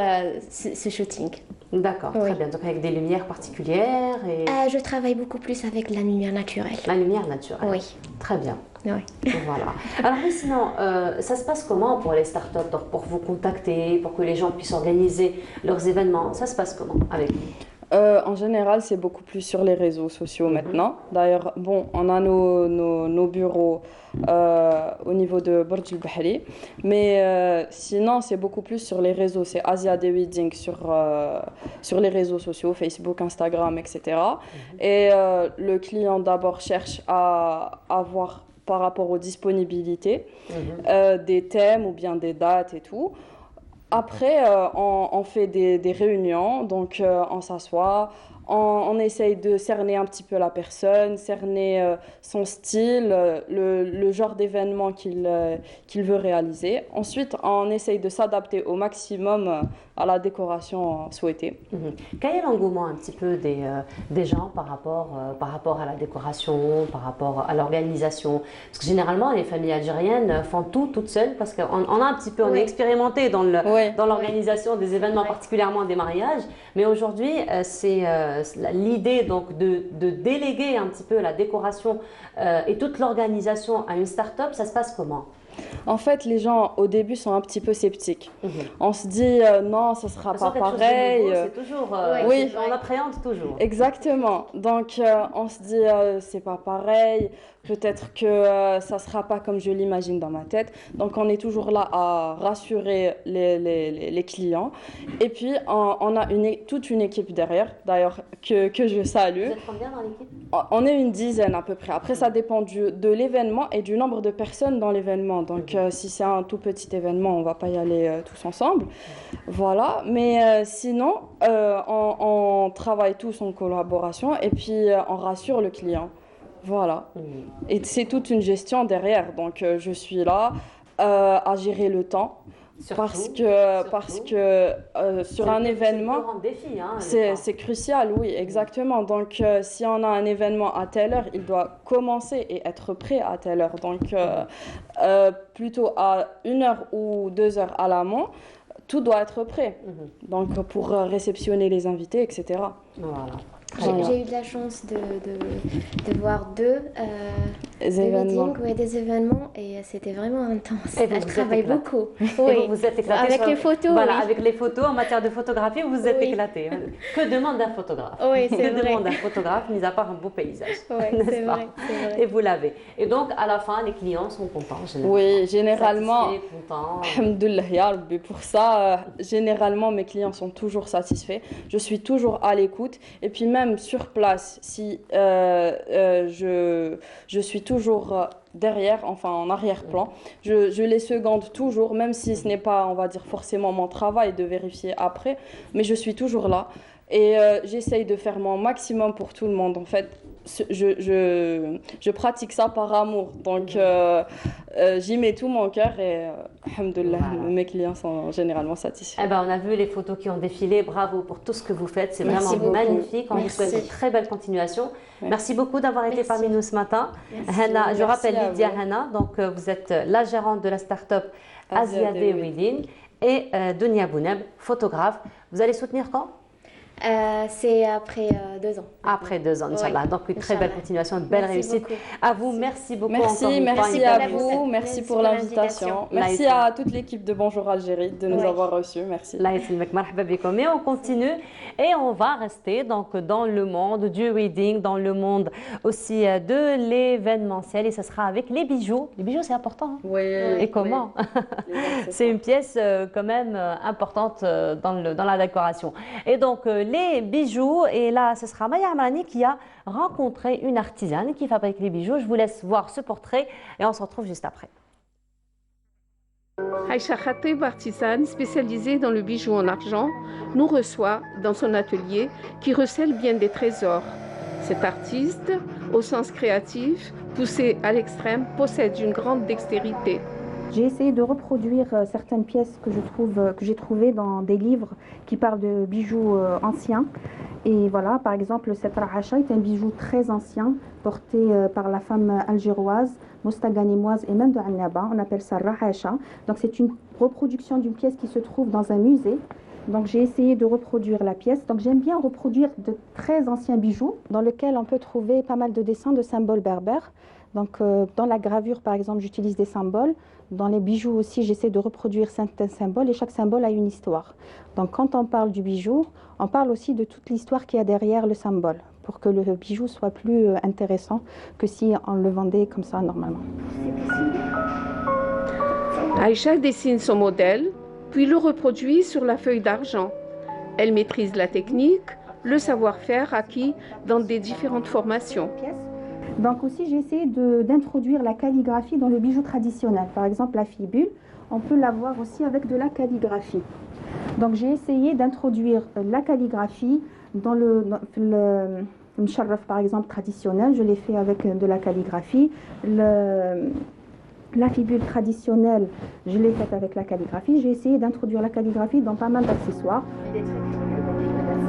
ce shooting. D'accord, Oui. très bien. Donc avec des lumières particulières et Je travaille beaucoup plus avec la lumière naturelle. la lumière naturelle. Oui. Très bien. Oui. Voilà. Alors oui, sinon, ça se passe comment pour les startups, donc pour vous contacter, pour que les gens puissent organiser leurs événements? Ça se passe comment avec vous? En général, c'est beaucoup plus sur les réseaux sociaux maintenant. D'ailleurs, bon, on a nos bureaux au niveau de Burj Al Bahri, mais sinon, c'est beaucoup plus sur les réseaux. C'est Asia Day Wedding sur les réseaux sociaux, Facebook, Instagram, etc. Et le client d'abord cherche à avoir par rapport aux disponibilités des thèmes ou bien des dates et tout. Après, on fait des réunions, donc on s'assoit, on essaye de cerner un petit peu la personne, cerner son style, le genre d'événement qu'il veut réaliser. Ensuite, on essaye de s'adapter au maximum à la décoration souhaitée. Quel est l'engouement un petit peu des gens par rapport à la décoration, par rapport à l'organisation? Parce que généralement, les familles algériennes font tout toutes seules parce qu'on a un petit peu, on est expérimenté dans l'organisation des événements, particulièrement des mariages. Mais aujourd'hui, c'est l'idée donc de déléguer un petit peu la décoration et toute l'organisation à une start-up. Ça se passe comment? En fait, les gens au début sont un petit peu sceptiques. On se dit non, ça sera pas pareil. C'est toujours, oui, on appréhende toujours. Exactement. Donc on se dit c'est pas pareil. Peut-être que ça sera pas comme je l'imagine dans ma tête. Donc on est toujours là à rassurer les clients. Et puis on a toute une équipe derrière, d'ailleurs que je salue. Vous êtes combien dans l'équipe? On est une dizaine à peu près. Après, ça dépend de l'événement et du nombre de personnes dans l'événement. Donc, si c'est un tout petit événement, on ne va pas y aller tous ensemble. Voilà. Mais sinon, on travaille tous en collaboration et puis on rassure le client. Voilà. Et c'est toute une gestion derrière. Donc, je suis là à gérer le temps. Parce que sur un événement, c'est crucial, oui, exactement. Donc, si on a un événement à telle heure, il doit commencer et être prêt à telle heure. Donc, plutôt à 1 heure ou 2 heures à l'amont, tout doit être prêt. Donc, pour réceptionner les invités, etc. Voilà. J'ai eu de la chance de voir deux événements. des événements et c'était vraiment intense. Et Je travaille beaucoup. Oui. Vous êtes éclaté avec les photos. Voilà, oui. avec les photos, en matière de photographie, vous vous êtes éclaté. Que demande un photographe? Oui, c'est vrai. Que demande un photographe, mis à part un beau paysage? Oui, c'est vrai. Et vous l'avez. Et donc, à la fin, les clients sont contents, généralement. Oui, généralement. Satisfaits, contents. Alhamdoulilah, ya Rabbi. Pour ça, généralement, mes clients sont toujours satisfaits. Je suis toujours à l'écoute. Et puis même sur place, si je suis toujours derrière, enfin en arrière-plan, je les seconde toujours, même si ce n'est pas, on va dire, forcément mon travail de vérifier après, mais je suis toujours là. Et j'essaye de faire mon maximum pour tout le monde. En fait, je pratique ça par amour. Donc, j'y mets tout mon cœur et, alhamdoulilah, mes clients sont généralement satisfaits. Eh ben, on a vu les photos qui ont défilé. Bravo pour tout ce que vous faites. C'est Merci vraiment beaucoup. magnifique. On vous souhaite une très belle continuation. Ouais. Merci beaucoup d'avoir été parmi nous ce matin. Hana, je rappelle Lydia Hana. Donc, vous êtes la gérante de la start-up Asia Day Wedding et Dunia Bouneb, photographe. Vous allez soutenir quand? C'est après 2 ans. Après 2 ans, Inch'Allah. Donc, une très belle continuation, une belle réussite. Beaucoup. À vous, merci beaucoup. Merci à vous, merci pour l'invitation. Merci à toute l'équipe de Bonjour Algérie de nous avoir reçus. Merci. Et on continue et on va rester donc dans le monde du wedding, dans le monde aussi de l'événementiel et ce sera avec les bijoux. Les bijoux, c'est important. Hein? Oui. Et comment? C'est une pièce quand même importante dans la décoration. Et donc, les bijoux, et là, ce sera Maya Amrani qui a rencontré une artisane qui fabrique les bijoux. Je vous laisse voir ce portrait et on se retrouve juste après. Aïcha Khatib, artisane spécialisée dans le bijou en argent, nous reçoit dans son atelier qui recèle bien des trésors. Cet artiste, au sens créatif, poussé à l'extrême, possède une grande dextérité. J'ai essayé de reproduire certaines pièces que j'ai trouvées dans des livres qui parlent de bijoux anciens. Et voilà, par exemple, cette rahacha est un bijou très ancien, porté par la femme algéroise, mostaganimoise et même de Annaba. On appelle ça rahacha. Donc c'est une reproduction d'une pièce qui se trouve dans un musée Donc j'ai essayé de reproduire la pièce. Donc j'aime bien reproduire de très anciens bijoux dans lesquels on peut trouver pas mal de dessins de symboles berbères. Donc dans la gravure par exemple j'utilise des symboles. Dans les bijoux aussi j'essaie de reproduire certains symboles et chaque symbole a une histoire. Donc quand on parle du bijou, on parle aussi de toute l'histoire qu'il y a derrière le symbole pour que le bijou soit plus intéressant que si on le vendait comme ça normalement. Aïcha dessine son modèle, puis le reproduit sur la feuille d'argent. Elle maîtrise la technique, le savoir-faire acquis dans des différentes formations. Donc aussi j'ai essayé d'introduire la calligraphie dans le bijou traditionnel. Par exemple la fibule, on peut l'avoir aussi avec de la calligraphie. Donc j'ai essayé d'introduire la calligraphie dans le msharraf par exemple traditionnel, je l'ai fait avec de la calligraphie. La fibule traditionnelle, je l'ai faite avec la calligraphie. J'ai essayé d'introduire la calligraphie dans pas mal d'accessoires.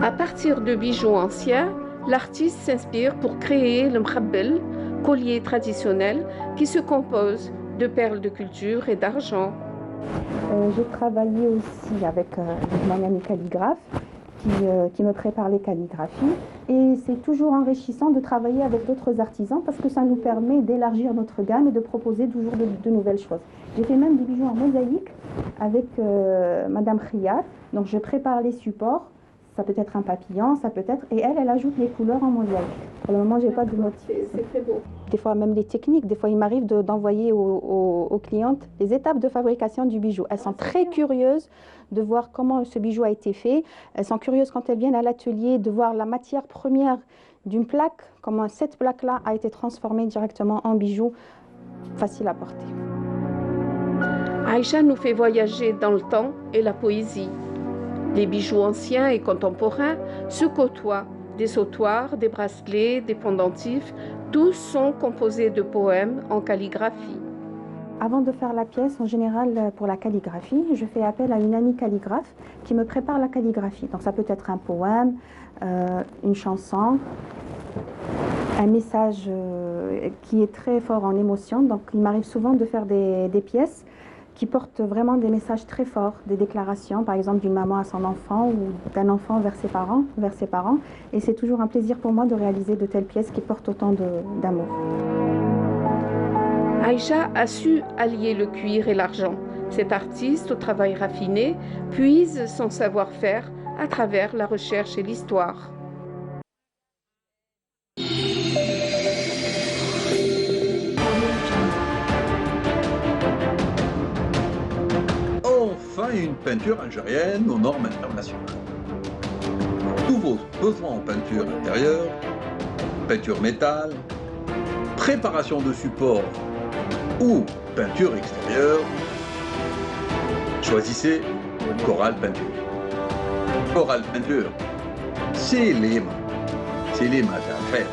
À partir de bijoux anciens, l'artiste s'inspire pour créer le mkhabbel, collier traditionnel qui se compose de perles de culture et d'argent. J'ai travaillé aussi avec mon ami calligraphe qui me prépare les calligraphies. Et c'est toujours enrichissant de travailler avec d'autres artisans parce que ça nous permet d'élargir notre gamme et de proposer toujours de nouvelles choses. J'ai fait même des bijoux en mosaïque avec Madame Khiyar. Donc je prépare les supports. Ça peut être un papillon, ça peut être... Et elle ajoute les couleurs en mosaïque. Pour le moment, je n'ai pas de motif. C'est très beau. Des fois, même les techniques. Des fois, il m'arrive d'envoyer aux clientes les étapes de fabrication du bijou. Elles sont très curieuses de voir comment ce bijou a été fait. Elles sont curieuses quand elles viennent à l'atelier de voir la matière première d'une plaque, comment cette plaque-là a été transformée directement en bijou facile à porter. Aïcha nous fait voyager dans le temps et la poésie. Les bijoux anciens et contemporains se côtoient. Des sautoirs, des bracelets, des pendentifs, tous sont composés de poèmes en calligraphie. Avant de faire la pièce, en général, pour la calligraphie, je fais appel à une amie calligraphe qui me prépare la calligraphie. Donc ça peut être un poème, une chanson, un message qui est très fort en émotion. Donc il m'arrive souvent de faire des pièces qui portent vraiment des messages très forts, des déclarations, par exemple d'une maman à son enfant ou d'un enfant vers ses parents. Et c'est toujours un plaisir pour moi de réaliser de telles pièces qui portent autant d'amour. Aïcha a su allier le cuir et l'argent. Cet artiste au travail raffiné puise son savoir-faire à travers la recherche et l'histoire. Enfin, une peinture algérienne aux normes internationales. Tous vos besoins en peinture intérieure, peinture métal, préparation de support ou peinture extérieure, choisissez Coral Peinture. Coral Peinture, c'est les maths à faire.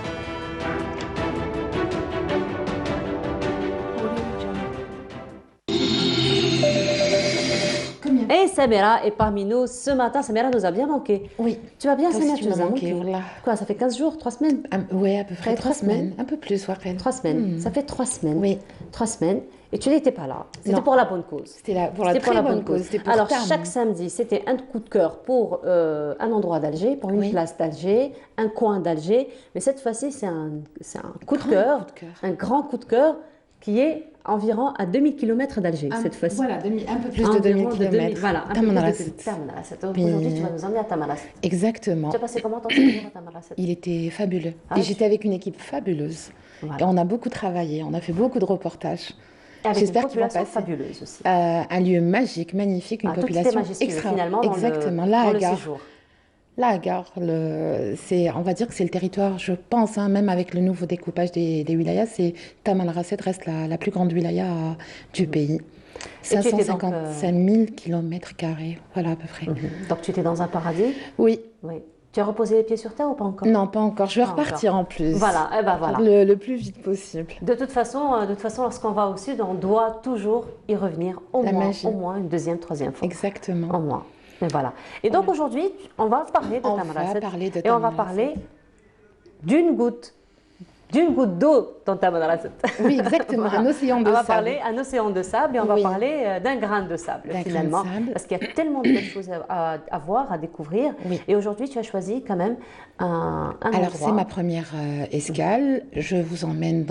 Et Samira est parmi nous ce matin. Samira nous a bien manqué. Oui. Tu vas bien, Samira? Tu nous as manqué, voilà. Quoi, ça fait 15 jours, 3 semaines? Oui, à peu près 3 semaines. Un peu plus, Warren. 3 semaines. Ça fait 3 semaines. Oui. 3 semaines. Et tu n'étais pas là. C'était pour la bonne cause. C'était pour la très bonne cause. Alors, chaque samedi, c'était un coup de cœur pour un endroit d'Alger, pour une place d'Alger, un coin d'Alger. Mais cette fois-ci, c'est un coup de cœur, un grand coup de cœur qui est environ à 2000 km d'Alger cette fois-ci. Voilà, un peu plus de 2000 km. Voilà, un peu plus de Tamanrasset. Aujourd'hui, tu vas nous emmener à Tamanrasset. Exactement. Tu as passé comment ton séjour à Tamanrasset? Il était fabuleux. Et j'étais avec une équipe fabuleuse. Voilà. Et on a beaucoup travaillé, on a fait beaucoup de reportages. J'espère qu'il va passer. Fabuleuse aussi. Un lieu magique, magnifique, une population extraordinaire. Exactement, là à Gare. Là à Gare, on va dire que c'est le territoire, je pense, même avec le nouveau découpage des wilayas, Tamanrasset reste la plus grande wilaya du pays. 555 000 km², voilà à peu près. Donc tu étais dans un paradis? Oui. Tu as reposé les pieds sur terre ou pas encore? Non, pas encore. Je vais repartir en plus. Voilà, voilà. Le plus vite possible. De toute façon, lorsqu'on va au sud, on doit toujours y revenir au moins une deuxième, troisième fois. Exactement. Au moins. Et voilà. Et donc aujourd'hui, on va parler de Tamanrasset. Et on va parler d'une goutte d'une goutte d'eau dans Tamanrasset. Oui, exactement, un océan de sable. On va parler un océan de sable et on va parler d'un grain de sable finalement. Parce qu'il y a tellement de belles choses à voir, à découvrir. Oui. Et aujourd'hui, tu as choisi quand même un Alors, c'est ma première escale. Je vous emmène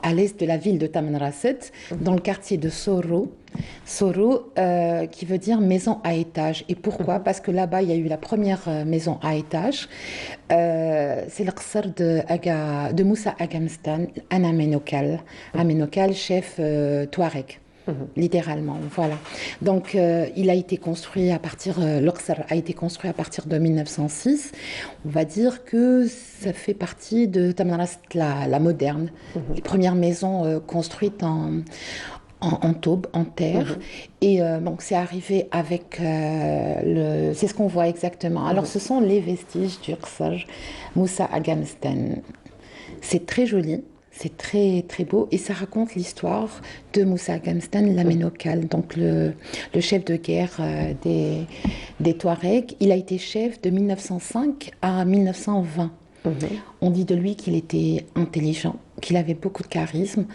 à l'est de la ville de Tamanrasset, dans le quartier de Soro. Soro, qui veut dire maison à étage. Et pourquoi? Parce que là-bas, il y a eu la première maison à étage. C'est le qsar de Moussa Agamstan, un Amenokal, chef Touareg. Littéralement, voilà. Donc, il a été construit à partir, le qsar a été construit à partir de 1906. On va dire que ça fait partie de Tamanrasset, la moderne. Les premières maisons construites en taube, en terre. Et donc, c'est arrivé avec c'est ce qu'on voit exactement. Alors, ce sont les vestiges du qsar Moussa Agamstan. C'est très joli. C'est très, très beau et ça raconte l'histoire de Moussa Agamstan, l'Amenokal, donc le chef de guerre des Touaregs. Il a été chef de 1905 à 1920. On dit de lui qu'il était intelligent, qu'il avait beaucoup de charisme,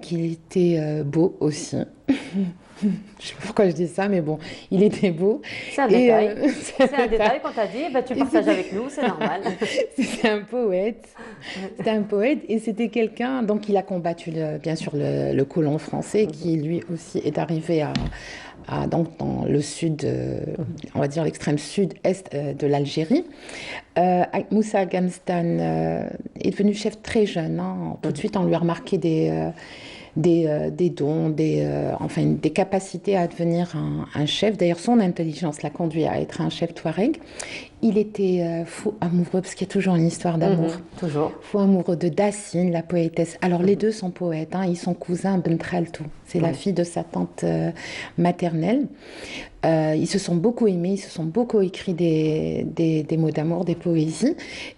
qu'il était beau aussi. Je ne sais pas pourquoi je dis ça, mais bon, il était beau. C'est un détail. C'est un détail qu'on t'a dit, tu partages avec nous, c'est normal. C'était un poète. C'était un poète et c'était quelqu'un, donc il a combattu bien sûr le colon français qui lui aussi est arrivé donc dans le sud, on va dire l'extrême sud-est de l'Algérie. Moussa Agamstan est devenu chef très jeune. Tout de suite, on lui a remarqué des dons, des capacités à devenir un chef. D'ailleurs, son intelligence l'a conduit à être un chef touareg. Il était fou amoureux, parce qu'il y a toujours une histoire d'amour. Toujours. Fou amoureux de Dassine, la poétesse. Alors, les deux sont poètes, ils sont cousins Bent Khaltou. C'est la fille de sa tante maternelle. Ils se sont beaucoup aimés, ils se sont beaucoup écrits des mots d'amour, des poésies.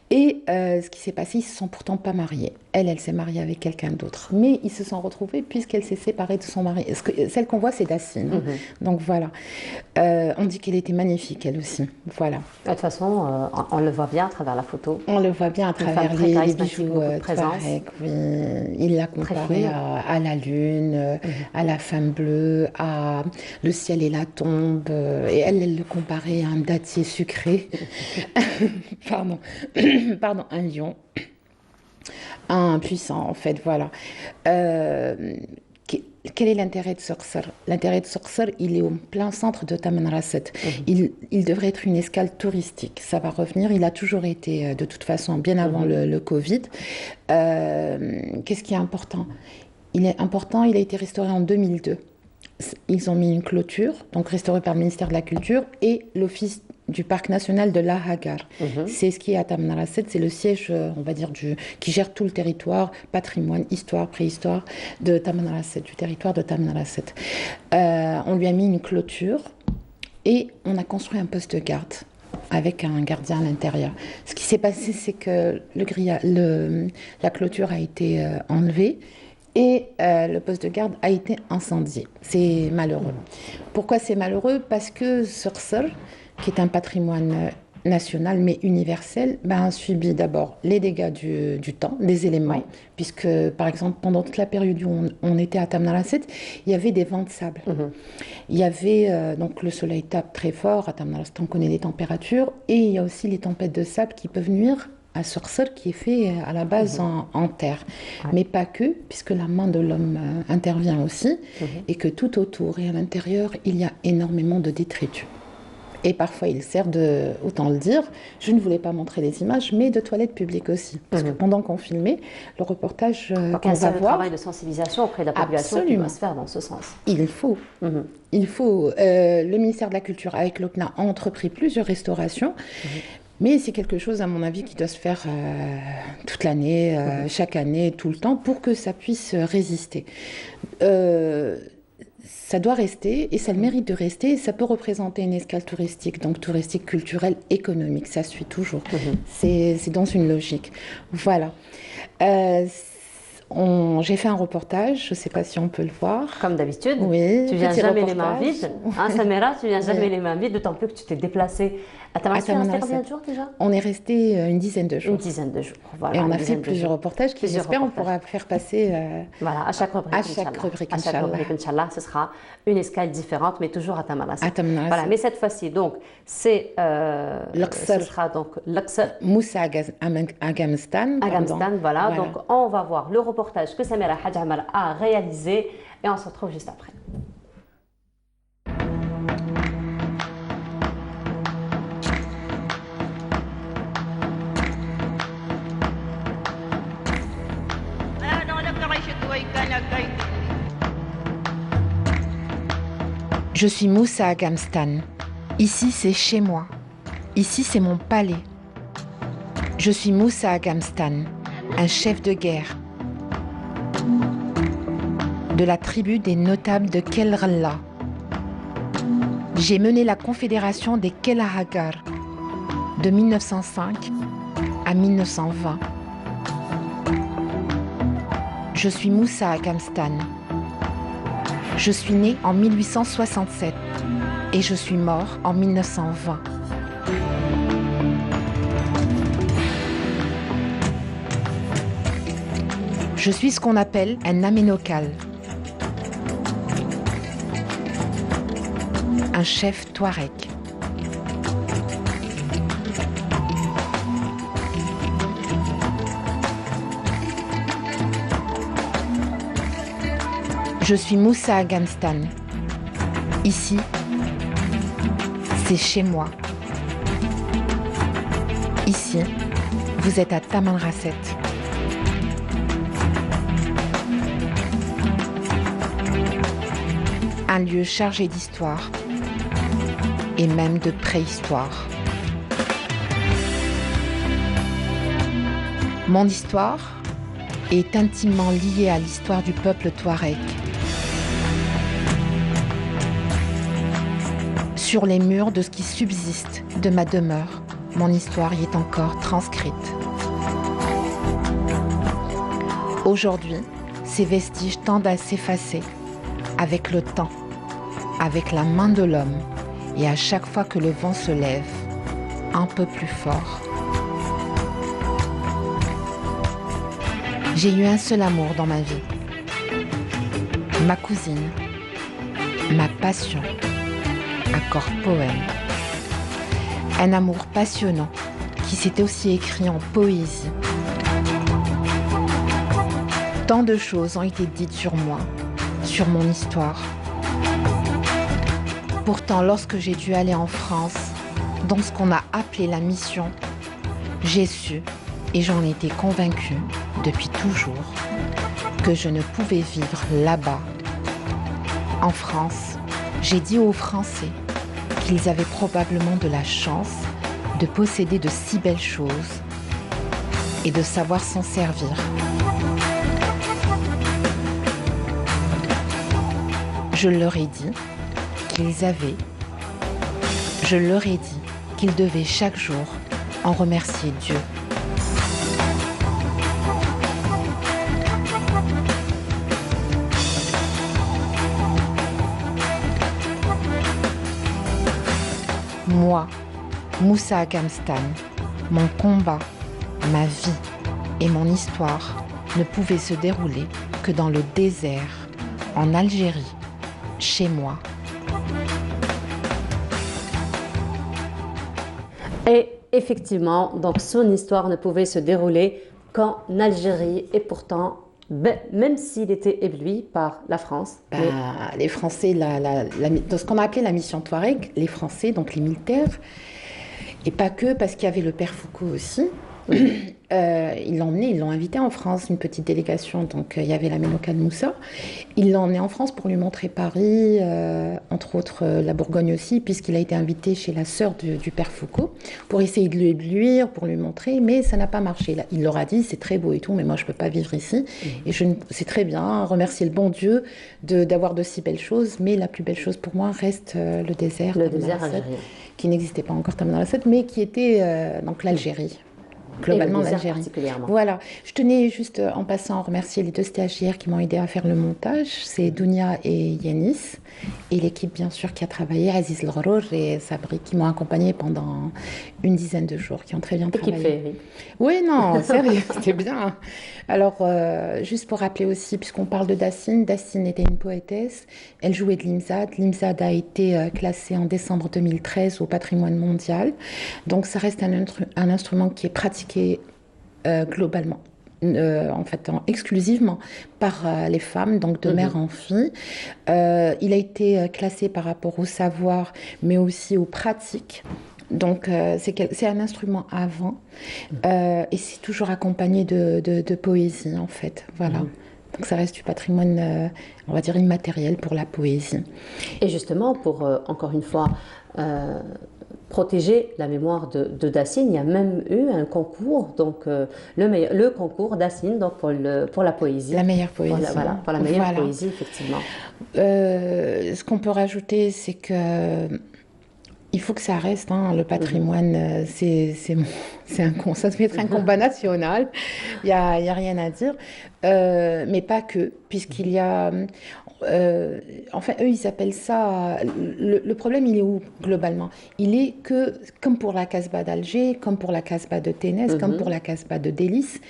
Et ce qui s'est passé, ils ne se sont pourtant pas mariés. Elle s'est mariée avec quelqu'un d'autre. Mais ils se sont retrouvés puisqu'elle s'est séparée de son mari. Celle qu'on voit, c'est Dassine. Donc voilà. On dit qu'elle était magnifique, elle aussi. Voilà. De toute façon, on le voit bien à travers la photo. On le voit bien à travers les bijoux Touareg. Oui. Il l'a comparé à la lune, à la femme bleue, à le ciel et la tombe. Et elle le comparait à un dattier sucré. Pardon. Un lion. Un puissant, en fait, voilà. Quel est l'intérêt de ce qsar? L'intérêt de ce qsar, il est au plein centre de Tamanrasset. Il devrait être une escale touristique. Ça va revenir. Il a toujours été, de toute façon, bien avant le Covid. Qu'est-ce qui est important? Il est important, il a été restauré en 2002. Ils ont mis une clôture, donc restaurée par le ministère de la Culture et l'Office du Parc national de la Hagar. C'est ce qui est à Tamanrasset, c'est le siège, on va dire, qui gère tout le territoire, patrimoine, histoire, préhistoire de Tamanrasset, du territoire de Tamanrasset. On lui a mis une clôture et on a construit un poste de garde avec un gardien à l'intérieur. Ce qui s'est passé, c'est que la clôture a été enlevée et le poste de garde a été incendié. C'est malheureux. Pourquoi c'est malheureux? Parce que ce qsar, qui est un patrimoine national mais universel, a subi d'abord les dégâts du temps, des éléments, puisque par exemple pendant toute la période où on était à Tamanrasset, il y avait des vents de sable. Il y avait donc le soleil tape très fort à Tamanrasset, on connaît les températures, et il y a aussi les tempêtes de sable qui peuvent nuire à ce qsar qui est fait à la base en terre. Mais pas que, puisque la main de l'homme intervient aussi, et que tout autour et à l'intérieur, il y a énormément de détritus. Et parfois, il sert de, autant le dire, je ne voulais pas montrer les images, mais de toilettes publiques aussi. Parce que pendant qu'on filmait, le reportage qu'on va voir... un travail de sensibilisation auprès de la population qui doit se faire dans ce sens. Il faut. Il faut. Le ministère de la Culture, avec l'OCNA, a entrepris plusieurs restaurations. Mais c'est quelque chose, à mon avis, qui doit se faire toute l'année, chaque année, tout le temps, pour que ça puisse résister. Ça doit rester, et ça a le mérite de rester, et ça peut représenter une escale touristique, donc touristique, culturelle, économique, ça suit toujours. C'est dans une logique. Voilà. J'ai fait un reportage, je ne sais pas si on peut le voir. Comme d'habitude, oui, tu viens jamais les mains vides. Hein, Samira, tu viens jamais les mains vides, d'autant plus que tu t'es déplacée. À Tamanrasset, resté combien de jours déjà? On est resté une dizaine de jours. Une dizaine de jours, voilà. Et on a fait plusieurs reportages qui, j'espère, on pourra faire passer voilà, à chaque rubrique, Inch'Allah. Ce sera une escale différente, mais toujours à Tamanrasset. Voilà, mais cette fois-ci, donc, ce sera donc l'Aqsar. Moussa Agamstan. Agamstan, voilà. Donc, on va voir le reportage que Samira Hadj Amar a réalisé et on se retrouve juste après. Je suis Moussa Agamstan. Ici, c'est chez moi. Ici, c'est mon palais. Je suis Moussa Agamstan, un chef de guerre de la tribu des notables de Kelralla. J'ai mené la confédération des Kelahagar de 1905 à 1920. Je suis Moussa Agamstan. Je suis né en 1867 et je suis mort en 1920. Je suis ce qu'on appelle un aménokal, un chef touareg. Je suis Moussa Agamstan. Ici, c'est chez moi. Ici, vous êtes à Tamanrasset. Un lieu chargé d'histoire et même de préhistoire. Mon histoire est intimement liée à l'histoire du peuple touareg. Sur les murs de ce qui subsiste de ma demeure, mon histoire y est encore transcrite. Aujourd'hui, ces vestiges tendent à s'effacer avec le temps, avec la main de l'homme, et à chaque fois que le vent se lève, un peu plus fort. J'ai eu un seul amour dans ma vie, ma cousine, ma passion, accord poème. Un amour passionnant qui s'est aussi écrit en poésie. Tant de choses ont été dites sur moi, sur mon histoire. Pourtant, lorsque j'ai dû aller en France, dans ce qu'on a appelé la mission, j'ai su, et j'en étais convaincue depuis toujours, que je ne pouvais vivre là-bas. En France, j'ai dit aux Français qu'ils avaient probablement de la chance de posséder de si belles choses et de savoir s'en servir. Je leur ai dit qu'ils avaient, je leur ai dit qu'ils devaient chaque jour en remercier Dieu. Moi, Moussa Agamstan, mon combat, ma vie et mon histoire ne pouvaient se dérouler que dans le désert, en Algérie, chez moi. Et effectivement, donc son histoire ne pouvait se dérouler qu'en Algérie, et pourtant, même s'il était ébloui par la France. Les Français, dans ce qu'on a appelé la mission Touareg, les Français, donc les militaires, et pas que, parce qu'il y avait le père Foucault aussi. Ils l'ont invité en France, une petite délégation, donc il y avait l'aménokal Moussa. Ils l'ont emmené en France pour lui montrer Paris, entre autres la Bourgogne aussi, puisqu'il a été invité chez la sœur du père Foucault, pour essayer de l'éblouir, pour lui montrer, mais ça n'a pas marché. Il leur a dit, c'est très beau et tout, mais moi je ne peux pas vivre ici. Et c'est très bien, remercier le bon Dieu d'avoir de si belles choses, mais la plus belle chose pour moi reste le désert. Le désert algérien. Qui n'existait pas encore Tamanrasset, mais qui était donc l'Algérie. globalement l'Algérie. Voilà, je tenais juste en passant à remercier les 2 stagiaires qui m'ont aidé à faire le montage, c'est Dounia et Yanis, et l'équipe bien sûr qui a travaillé, Aziz Lghorour et Sabri, qui m'ont accompagnée pendant une dizaine de jours, qui ont très bien travaillé. Oui, non, sérieux, c'était bien. Alors, juste pour rappeler aussi, puisqu'on parle de Dacine, Dacine était une poétesse, elle jouait de l'imzad. L'imzad a été classé en décembre 2013 au patrimoine mondial, donc ça reste un instrument qui est pratiqué globalement, exclusivement par les femmes, donc de mère en fille. Il a été classé par rapport au savoir, mais aussi aux pratiques. Donc c'est un instrument avant et c'est toujours accompagné de poésie en fait. Voilà. Donc ça reste du patrimoine, on va dire, immatériel pour la poésie. Et justement, pour encore une fois protéger la mémoire de Dacine, il y a même eu un concours, donc le concours Dacine, donc pour la poésie. La meilleure poésie. Pour la meilleure poésie, effectivement. Ce qu'on peut rajouter, c'est que il faut que ça reste, le patrimoine, ça peut être un combat national, il n'y a rien à dire, mais pas que, puisqu'il y a, enfin eux ils appellent ça, le problème il est où globalement? Il est que, comme pour la Casbah d'Alger, comme pour la Casbah de Ténès, comme pour la Casbah de Délice,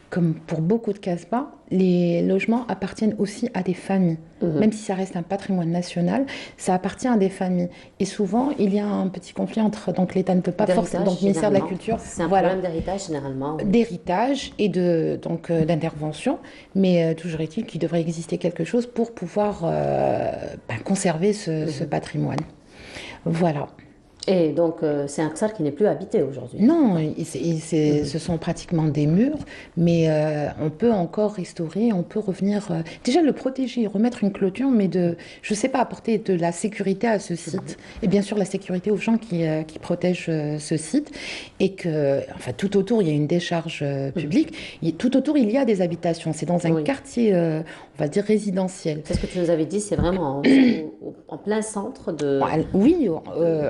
comme pour beaucoup de Casbahs, les logements appartiennent aussi à des familles. Même si ça reste un patrimoine national, ça appartient à des familles. Et souvent, il y a un petit conflit entre... Donc l'État ne peut pas forcément... Donc le ministère de la Culture... C'est un problème d'héritage, généralement. Oui. D'héritage et d'intervention. Mais toujours est-il qu'il devrait exister quelque chose pour pouvoir conserver ce patrimoine. Voilà. Et donc, c'est un Ksar qui n'est plus habité aujourd'hui. Non, ce sont pratiquement des murs, mais on peut encore restaurer, on peut revenir... déjà le protéger, remettre une clôture, mais je ne sais pas, apporter de la sécurité à ce site. Et bien sûr, la sécurité aux gens qui protègent ce site. Et que, enfin, tout autour, il y a une décharge publique. Tout autour, il y a des habitations. C'est dans un quartier, on va dire, résidentiel. C'est ce que tu nous avais dit, c'est vraiment en plein centre de... Oui,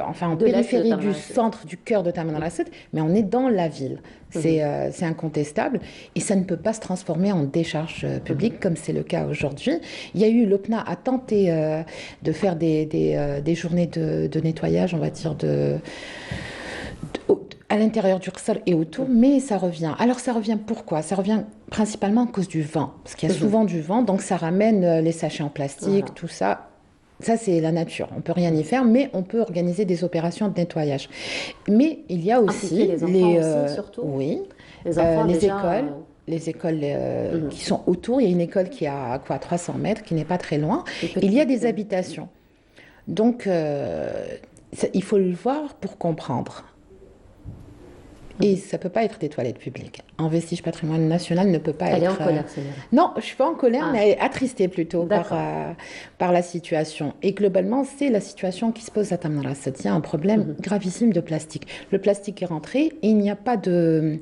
enfin, en périphérie du centre, du cœur de Tamanrasset, mais on est dans la ville. C'est incontestable. Et ça ne peut pas se transformer en décharge publique comme c'est le cas aujourd'hui. Il y a eu, l'OPNA a tenté de faire des journées de nettoyage, on va dire, à l'intérieur du Ksar et autour, mais ça revient. Alors ça revient pourquoi? Ça revient principalement à cause du vent, parce qu'il y a souvent du vent, donc ça ramène les sachets en plastique, tout ça. Ça, c'est la nature. On ne peut rien y faire, mais on peut organiser des opérations de nettoyage. Mais il y a aussi les enfants aussi, surtout. Oui, les enfants, les écoles qui sont autour. Il y a une école qui a 300 mètres, qui n'est pas très loin. Il y a des habitations. Donc, il faut le voir pour comprendre. Et ça ne peut pas être des toilettes publiques. Un vestige patrimoine national ne peut pas être... Elle est en colère, c'est vrai. Non, je ne suis pas en colère, mais attristée plutôt par la situation. Et globalement, c'est la situation qui se pose à Tamanrasset. Il y a un problème gravissime de plastique. Le plastique est rentré et il n'y a pas de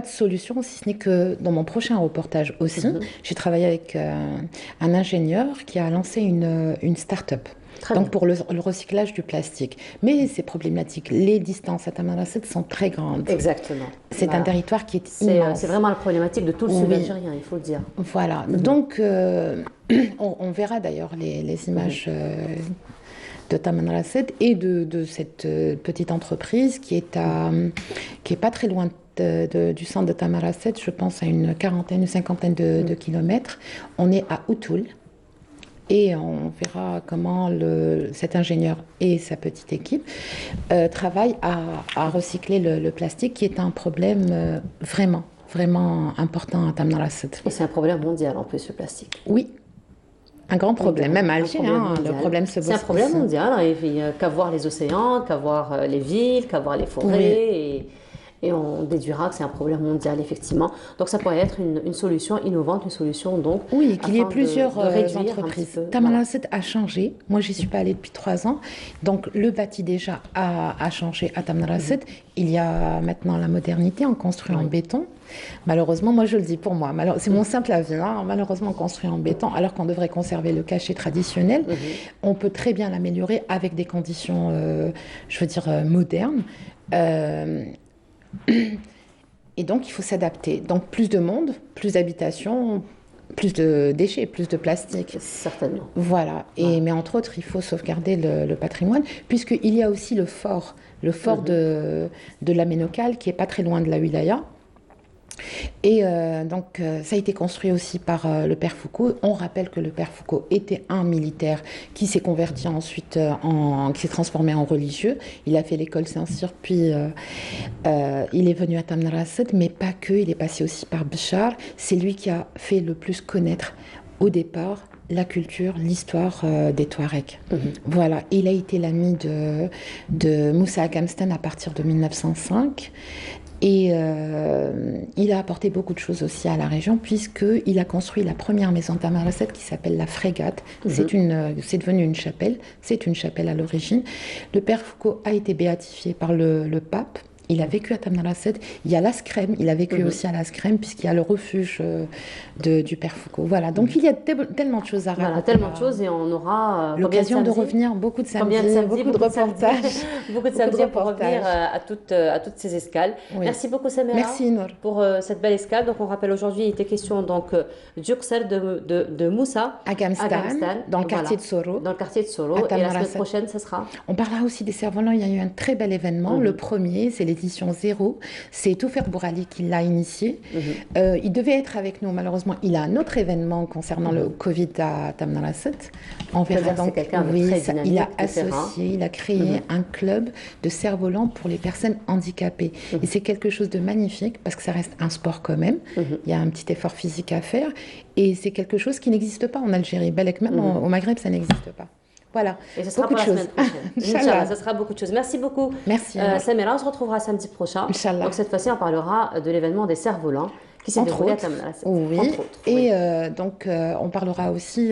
solution, si ce n'est que dans mon prochain reportage aussi, j'ai travaillé avec un ingénieur qui a lancé une start-up. Donc pour le recyclage du plastique. Mais c'est problématique. Les distances à Tamanrasset sont très grandes. Exactement. C'est un territoire qui est immense. C'est vraiment la problématique de tout le sud algérien, il faut le dire. Voilà. Donc on verra d'ailleurs les images de Tamanrasset et de cette petite entreprise qui est pas très loin du centre de Tamanrasset, je pense à une cinquantaine de kilomètres. On est à Outoul. Et on verra comment cet ingénieur et sa petite équipe travaillent à recycler le plastique, qui est un problème vraiment important à Tamanrasset. Et c'est un problème mondial en plus, le plastique. Oui, un grand problème, même à Alger, le problème se pose. C'est un problème mondial, qu'à voir les océans, qu'à voir les villes, qu'à voir les forêts, et on déduira que c'est un problème mondial, effectivement. Donc ça pourrait être une solution innovante, une solution donc... Oui, qu'il y ait plusieurs entreprises. Tamanrasset a changé. Moi, j'y suis pas allée depuis 3 ans. Donc le bâti déjà a changé à Tamanrasset. Il y a maintenant la modernité, on construit en béton. Malheureusement, moi je le dis pour moi, c'est mon simple avis, malheureusement on construit en béton alors qu'on devrait conserver le cachet traditionnel. On peut très bien l'améliorer avec des conditions, je veux dire, modernes. Et donc, il faut s'adapter. Donc, plus de monde, plus d'habitations, plus de déchets, plus de plastique. Certainement. Voilà. Mais entre autres, il faut sauvegarder le patrimoine, puisqu'il y a aussi le fort de la Ménocale, qui n'est pas très loin de la wilaya. Et donc, ça a été construit aussi par le père Foucault. On rappelle que le père Foucault était un militaire qui s'est converti ensuite, qui s'est transformé en religieux. Il a fait l'école Saint-Cyr, puis il est venu à Tamnaraset, mais pas que. Il est passé aussi par Béchar. C'est lui qui a fait le plus connaître au départ la culture, l'histoire des Touaregs. Voilà, il a été l'ami de Moussa Agamstan à partir de 1905. Et il a apporté beaucoup de choses aussi à la région, puisqu'il a construit la première maison de Tamarasset qui s'appelle la Frégate. C'est devenu une chapelle. C'est une chapelle à l'origine. Le père Foucault a été béatifié par le pape. Il a vécu à Tamarasset. Il y a l'Ascrème. Il a vécu aussi à l'Ascrème, puisqu'il y a le refuge du père Foucault. Voilà. Donc il y a tellement de choses à raconter. Voilà, tellement de choses, et on aura l'occasion de revenir beaucoup de samedis, beaucoup de reportages. Beaucoup de samedis pour revenir à toutes ces escales. Oui. Merci beaucoup, Samira. Merci, Nour. Pour cette belle escale. Donc on rappelle aujourd'hui, il était question d'Uqsel de Moussa Agamstan, dans le quartier de Soro. Dans le quartier de Soro. Et la semaine prochaine, ce sera. On parlera aussi des cerfs-volants. Il y a eu un très bel événement. Le premier, c'est l'édition 0. C'est Toufer Bourali qui l'a initié. Il devait être avec nous, malheureusement. Il a un autre événement concernant le Covid à Tamnaraset. On verra donc. Il a associé, il a créé un club de cerfs-volants pour les personnes handicapées. Et c'est quelque chose de magnifique parce que ça reste un sport quand même. Il y a un petit effort physique à faire. Et c'est quelque chose qui n'existe pas en Algérie. Belek, même au Maghreb, ça n'existe pas. Voilà. Et ce sera beaucoup pour la semaine prochaine. Inch'Allah, ce sera beaucoup de choses. Merci beaucoup. Merci. Samira, on se retrouvera samedi prochain. Inch'Allah. Donc cette fois-ci, on parlera de l'événement des cerfs-volants qui s'est déroulé à Tamnaraset. Oui. Entre autres. Et donc, on parlera aussi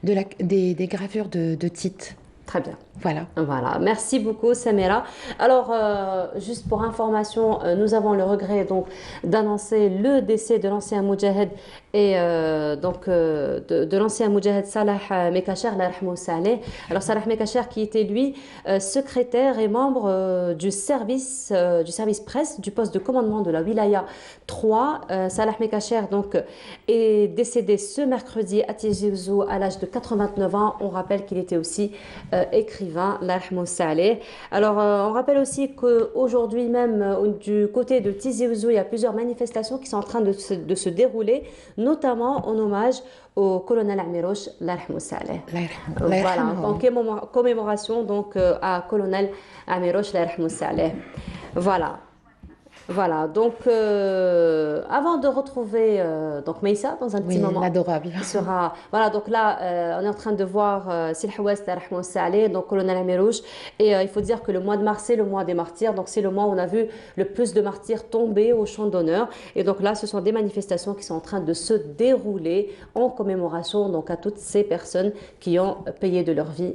des gravures de Tite. Très bien. Voilà. Merci beaucoup, Samira. Alors, juste pour information, nous avons le regret donc d'annoncer le décès de l'ancien Moudjahed et de l'ancien Moudjahed Salah Mekacher, alors Salah Mekacher qui était lui secrétaire et membre du service presse du poste de commandement de la Wilaya 3. Salah Mekacher donc est décédé ce mercredi à Tizi Ouzou à l'âge de 89 ans. On rappelle qu'il était aussi écrivain. Alors, on rappelle aussi qu'aujourd'hui même, du côté de Tizi Ouzou, il y a plusieurs manifestations qui sont en train de se dérouler, notamment en hommage au colonel Amirouche, voilà, en commémoration donc à colonel Amirouche, Voilà, donc avant de retrouver donc Meissa dans un petit moment, l'adorable. Voilà, donc là on est en train de voir Sil Houest, donc colonel Amirouche, et il faut dire que le mois de mars c'est le mois des martyrs, donc c'est le mois où on a vu le plus de martyrs tomber au champ d'honneur, et donc là ce sont des manifestations qui sont en train de se dérouler en commémoration donc à toutes ces personnes qui ont payé de leur vie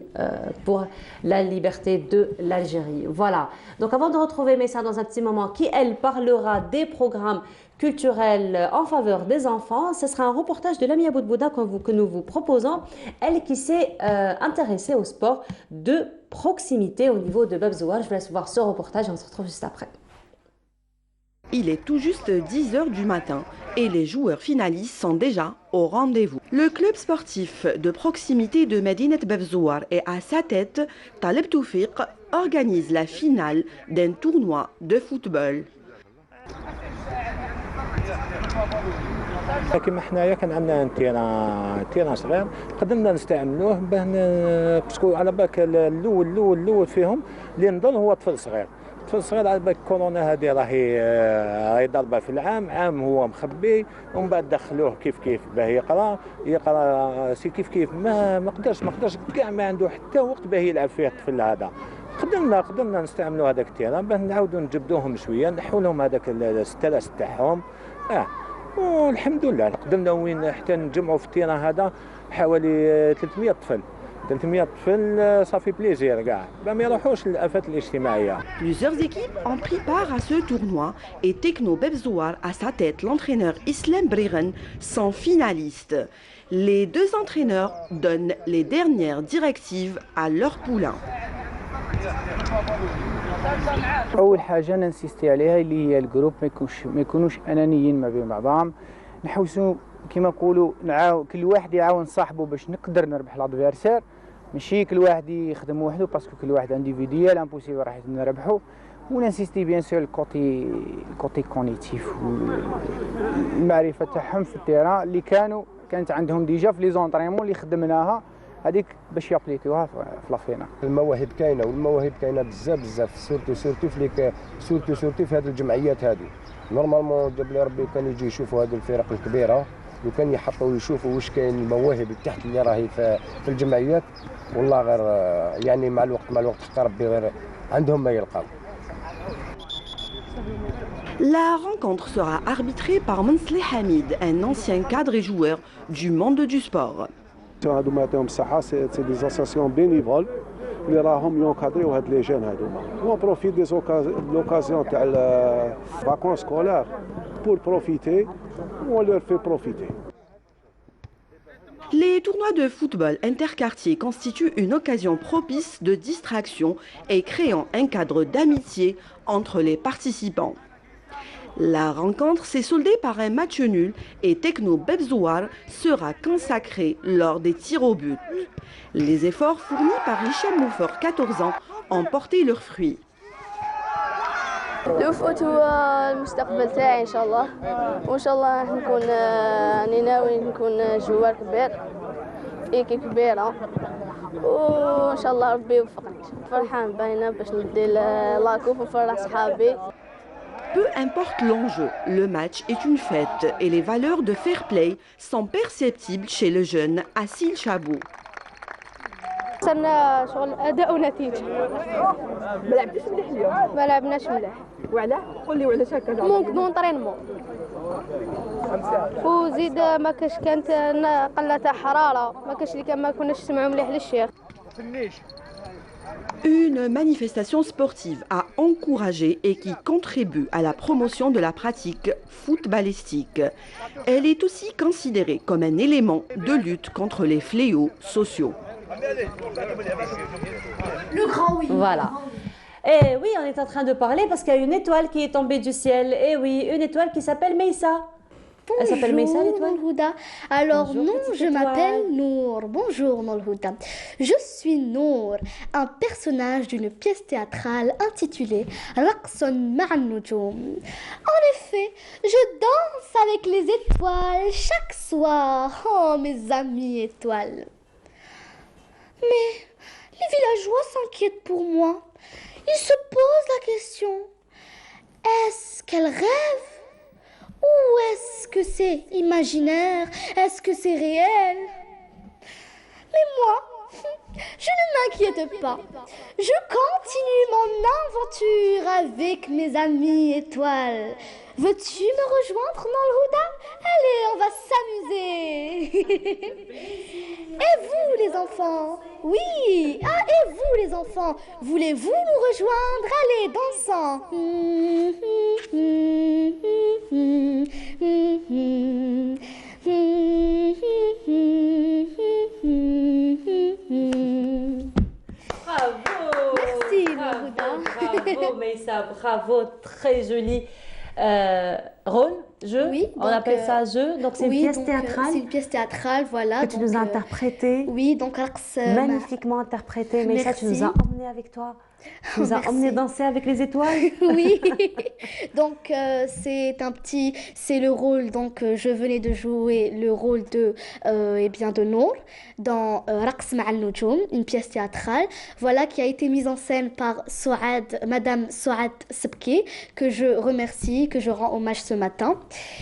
pour la liberté de l'Algérie. Voilà, donc avant de retrouver Meissa dans un petit moment, qui elle parlera des programmes culturels en faveur des enfants. Ce sera un reportage de Lamia Boudbouda que nous vous proposons. Elle qui s'est intéressée au sport de proximité au niveau de Babzouar. Je vous laisse voir ce reportage et on se retrouve juste après. Il est tout juste 10h du matin et les joueurs finalistes sont déjà au rendez-vous. Le club sportif de proximité de Medinet Babzouar et à sa tête, Taleb Toufiq organise la finale d'un tournoi de football. كما حنايا كان عندنا تيران صغير قدرنا نستعملوه باسكو على بالك الاول فيهم اللي نضل هو طفل صغير على بالك كورونا هذه راهي ضربه في عام هو مخبي ومن بعد دخلوه كيف باه يقرا سي كيف ما قدرش كاع ما عنده حتى وقت باه يلعب فيه الطفل هذا. قدرنا نستعملوا هذاك التيران باه نعاودوا نجبدوهم شويه نحوا لهم هذاك الستريس تاعهم والحمد لله قدرنا وين حتى نجمعوا في التيران هذا حوالي 300 طفل صافي بليزير كاع ما يروحوش للافات الاجتماعيه. Plusieurs équipes ont pris part à ce tournoi et Tekno Babzouar à sa tête l'entraîneur Islam Briren sont finalistes. Les deux entraîneurs donnent les dernières directives à leurs poulains. اول حاجه انا نسيستي عليها اللي هي الجروب ما يكونوش انانيين ما بين بعضهم نحوسوا كما نقولوا كل واحد يعاون صاحبه باش نقدر نربح لادفيرسير ماشي كل واحد يخدم وحده باسكو كل واحد انديفيديال امبوسيبل راح نربحوا ونانسيستي بيان سور الكوتي كونيتيف المعرفه تاعهم في التيران اللي كانت عندهم ديجا في لي زونطريمون اللي خدمناها هذيك باش يابليكيوها في لافينا. المواهب كاينه والمواهب كاينه بزاف سورتو في هذه الجمعيات هذه. نورمالمون جاب لي ربي كان يجي يشوفوا هذه الفرق الكبيره وكان يحطوا يشوفوا واش كاين المواهب تحت اللي راهي في الجمعيات والله غير يعني مع الوقت حتى ربي غير عندهم ما يلقاو. La rencontre sera arbitrée par Mansleh Hamid, un ancien cadre et joueur du monde du sport. هذوما يعطيهم الصحه سي دي زاساسيون بينيفول اللي راهم يونكادريو هاد لي جون هذوما اون بروفيت دي لوكازيون تاع الفاكونس سكولار بور بروفيتي اون لور في بروفيتي. Les tournois de football interquartier constituent une occasion propice de distraction et créant un cadre d'amitié entre les participants. La rencontre s'est soldée par un match nul et Tekno Bebzouar sera consacré lors des tirs au but. Les efforts fournis par Hicham Moufor, 14 ans, ont porté leurs fruits. الفوت هو المستقبل تاعي ان شاء الله وان شاء الله نكون راني ناوي نكون جوار كبير في ايكيب كبيره وان شاء الله ربي يوفقني فرحان باينه باش ندي لاكوف ونفرح صحابي. Peu importe l'enjeu, le match est une fête et les valeurs de fair play sont perceptibles chez le jeune Assil Chabou. صرنا شغل اداء ونتيجه. ما لعبتش مليح اليوم. ما لعبناش مليح. وعلاه؟ قول لي وعلاش هكا؟ مون طرينمون. وزيد ما كانت قله تاع حراره، ما كناش نسمعوا مليح للشيخ. Une manifestation sportive à encourager et qui contribue à la promotion de la pratique footballistique. Elle est aussi considérée comme un élément de lutte contre les fléaux sociaux. Le grand oui. Voilà. Et oui, on est en train de parler parce qu'il y a une étoile qui est tombée du ciel. Et oui, une étoile qui s'appelle Meissa. Elle s'appelle Meissa, l'étoile. Alors bonjour, non, je m'appelle Nour. Bonjour Nolhouda. Je suis Nour, un personnage d'une pièce théâtrale intitulée Raqson Ma'an Nujum. En effet, je danse avec les étoiles chaque soir. Oh mes amis étoiles. Mais les villageois s'inquiètent pour moi. Ils se posent la question, est-ce qu'elle rêve? Ou est-ce que c'est imaginaire? Est-ce que c'est réel? Mais moi, je ne m'inquiète pas. Je continue mon aventure avec mes amis étoiles. Veux-tu me rejoindre dans le Houda? Allez, on va s'amuser. Et vous les enfants? Oui, ah, et vous les enfants? Voulez-vous nous rejoindre? Allez, dansons. Bravo. Merci, bravo Meissa, bravo, très joli. Rôle, jeu, oui, donc, on appelle ça jeu, donc c'est une pièce théâtrale. C'est une pièce théâtrale, voilà. Que tu nous as interprété. Oui, donc magnifiquement interprété. Mais ça, tu nous as emmené avec toi. Tu nous as emmené danser avec les étoiles. Oui. Donc c'est le rôle. Donc je venais de jouer le rôle de de Nour dans Raqs Ma'al Nujum, une pièce théâtrale. Voilà qui a été mise en scène par Madame Souad Sebki, que je remercie, que je rends hommage ce matin.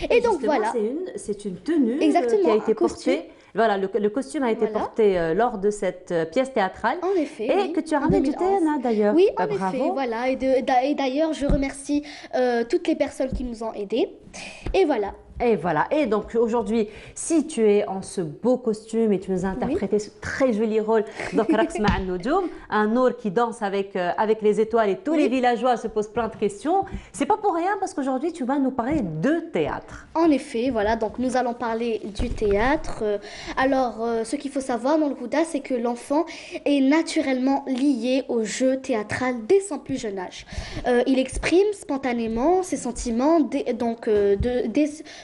Et donc voilà. C'est une tenue qui a été portée. Voilà, le costume a été porté lors de cette pièce théâtrale. En effet. Et que tu as ramené du TNA d'ailleurs. Oui, en effet, voilà. Et d'ailleurs, je remercie toutes les personnes qui nous ont aidés. Et voilà. Et voilà, et donc aujourd'hui, si tu es en ce beau costume et tu nous as interprété ce très joli rôle, donc Raqs Ma'a Noujoum, un Nour qui danse avec les étoiles et tous les villageois se posent plein de questions, c'est pas pour rien parce qu'aujourd'hui tu vas nous parler de théâtre. En effet, voilà, donc nous allons parler du théâtre. Alors, ce qu'il faut savoir dans le Houda, c'est que l'enfant est naturellement lié au jeu théâtral dès son plus jeune âge. Il exprime spontanément ses sentiments,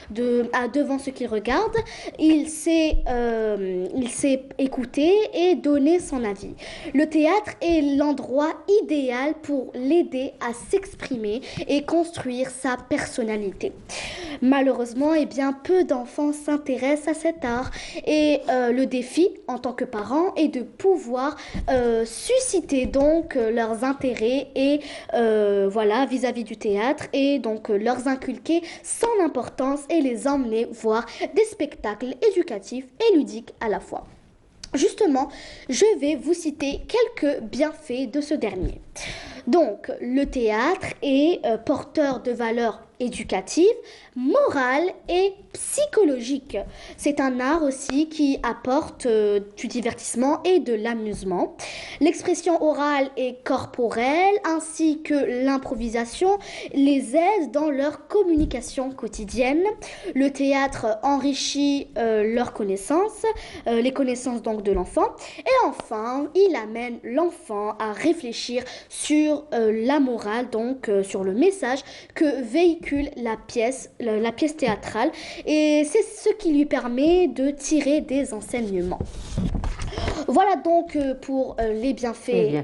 devant ce qu'il regarde, il sait écouter et donner son avis. Le théâtre est l'endroit idéal pour l'aider à s'exprimer et construire sa personnalité. Malheureusement, peu d'enfants s'intéressent à cet art et le défi en tant que parent est de pouvoir susciter donc leurs intérêts et vis-à-vis du théâtre et donc leur inculquer son importance et les emmener voir des spectacles éducatifs et ludiques à la fois. Justement, je vais vous citer quelques bienfaits de ce dernier. Donc, le théâtre est porteur de valeurs éducatives, morales et psychologiques. C'est un art aussi qui apporte du divertissement et de l'amusement. L'expression orale et corporelle ainsi que l'improvisation les aident dans leur communication quotidienne. Le théâtre enrichit leurs connaissances, les connaissances donc de l'enfant. Et enfin, il amène l'enfant à réfléchir sur la morale, donc sur le message que véhicule la pièce théâtrale, et c'est ce qui lui permet de tirer des enseignements. Voilà donc pour les bienfaits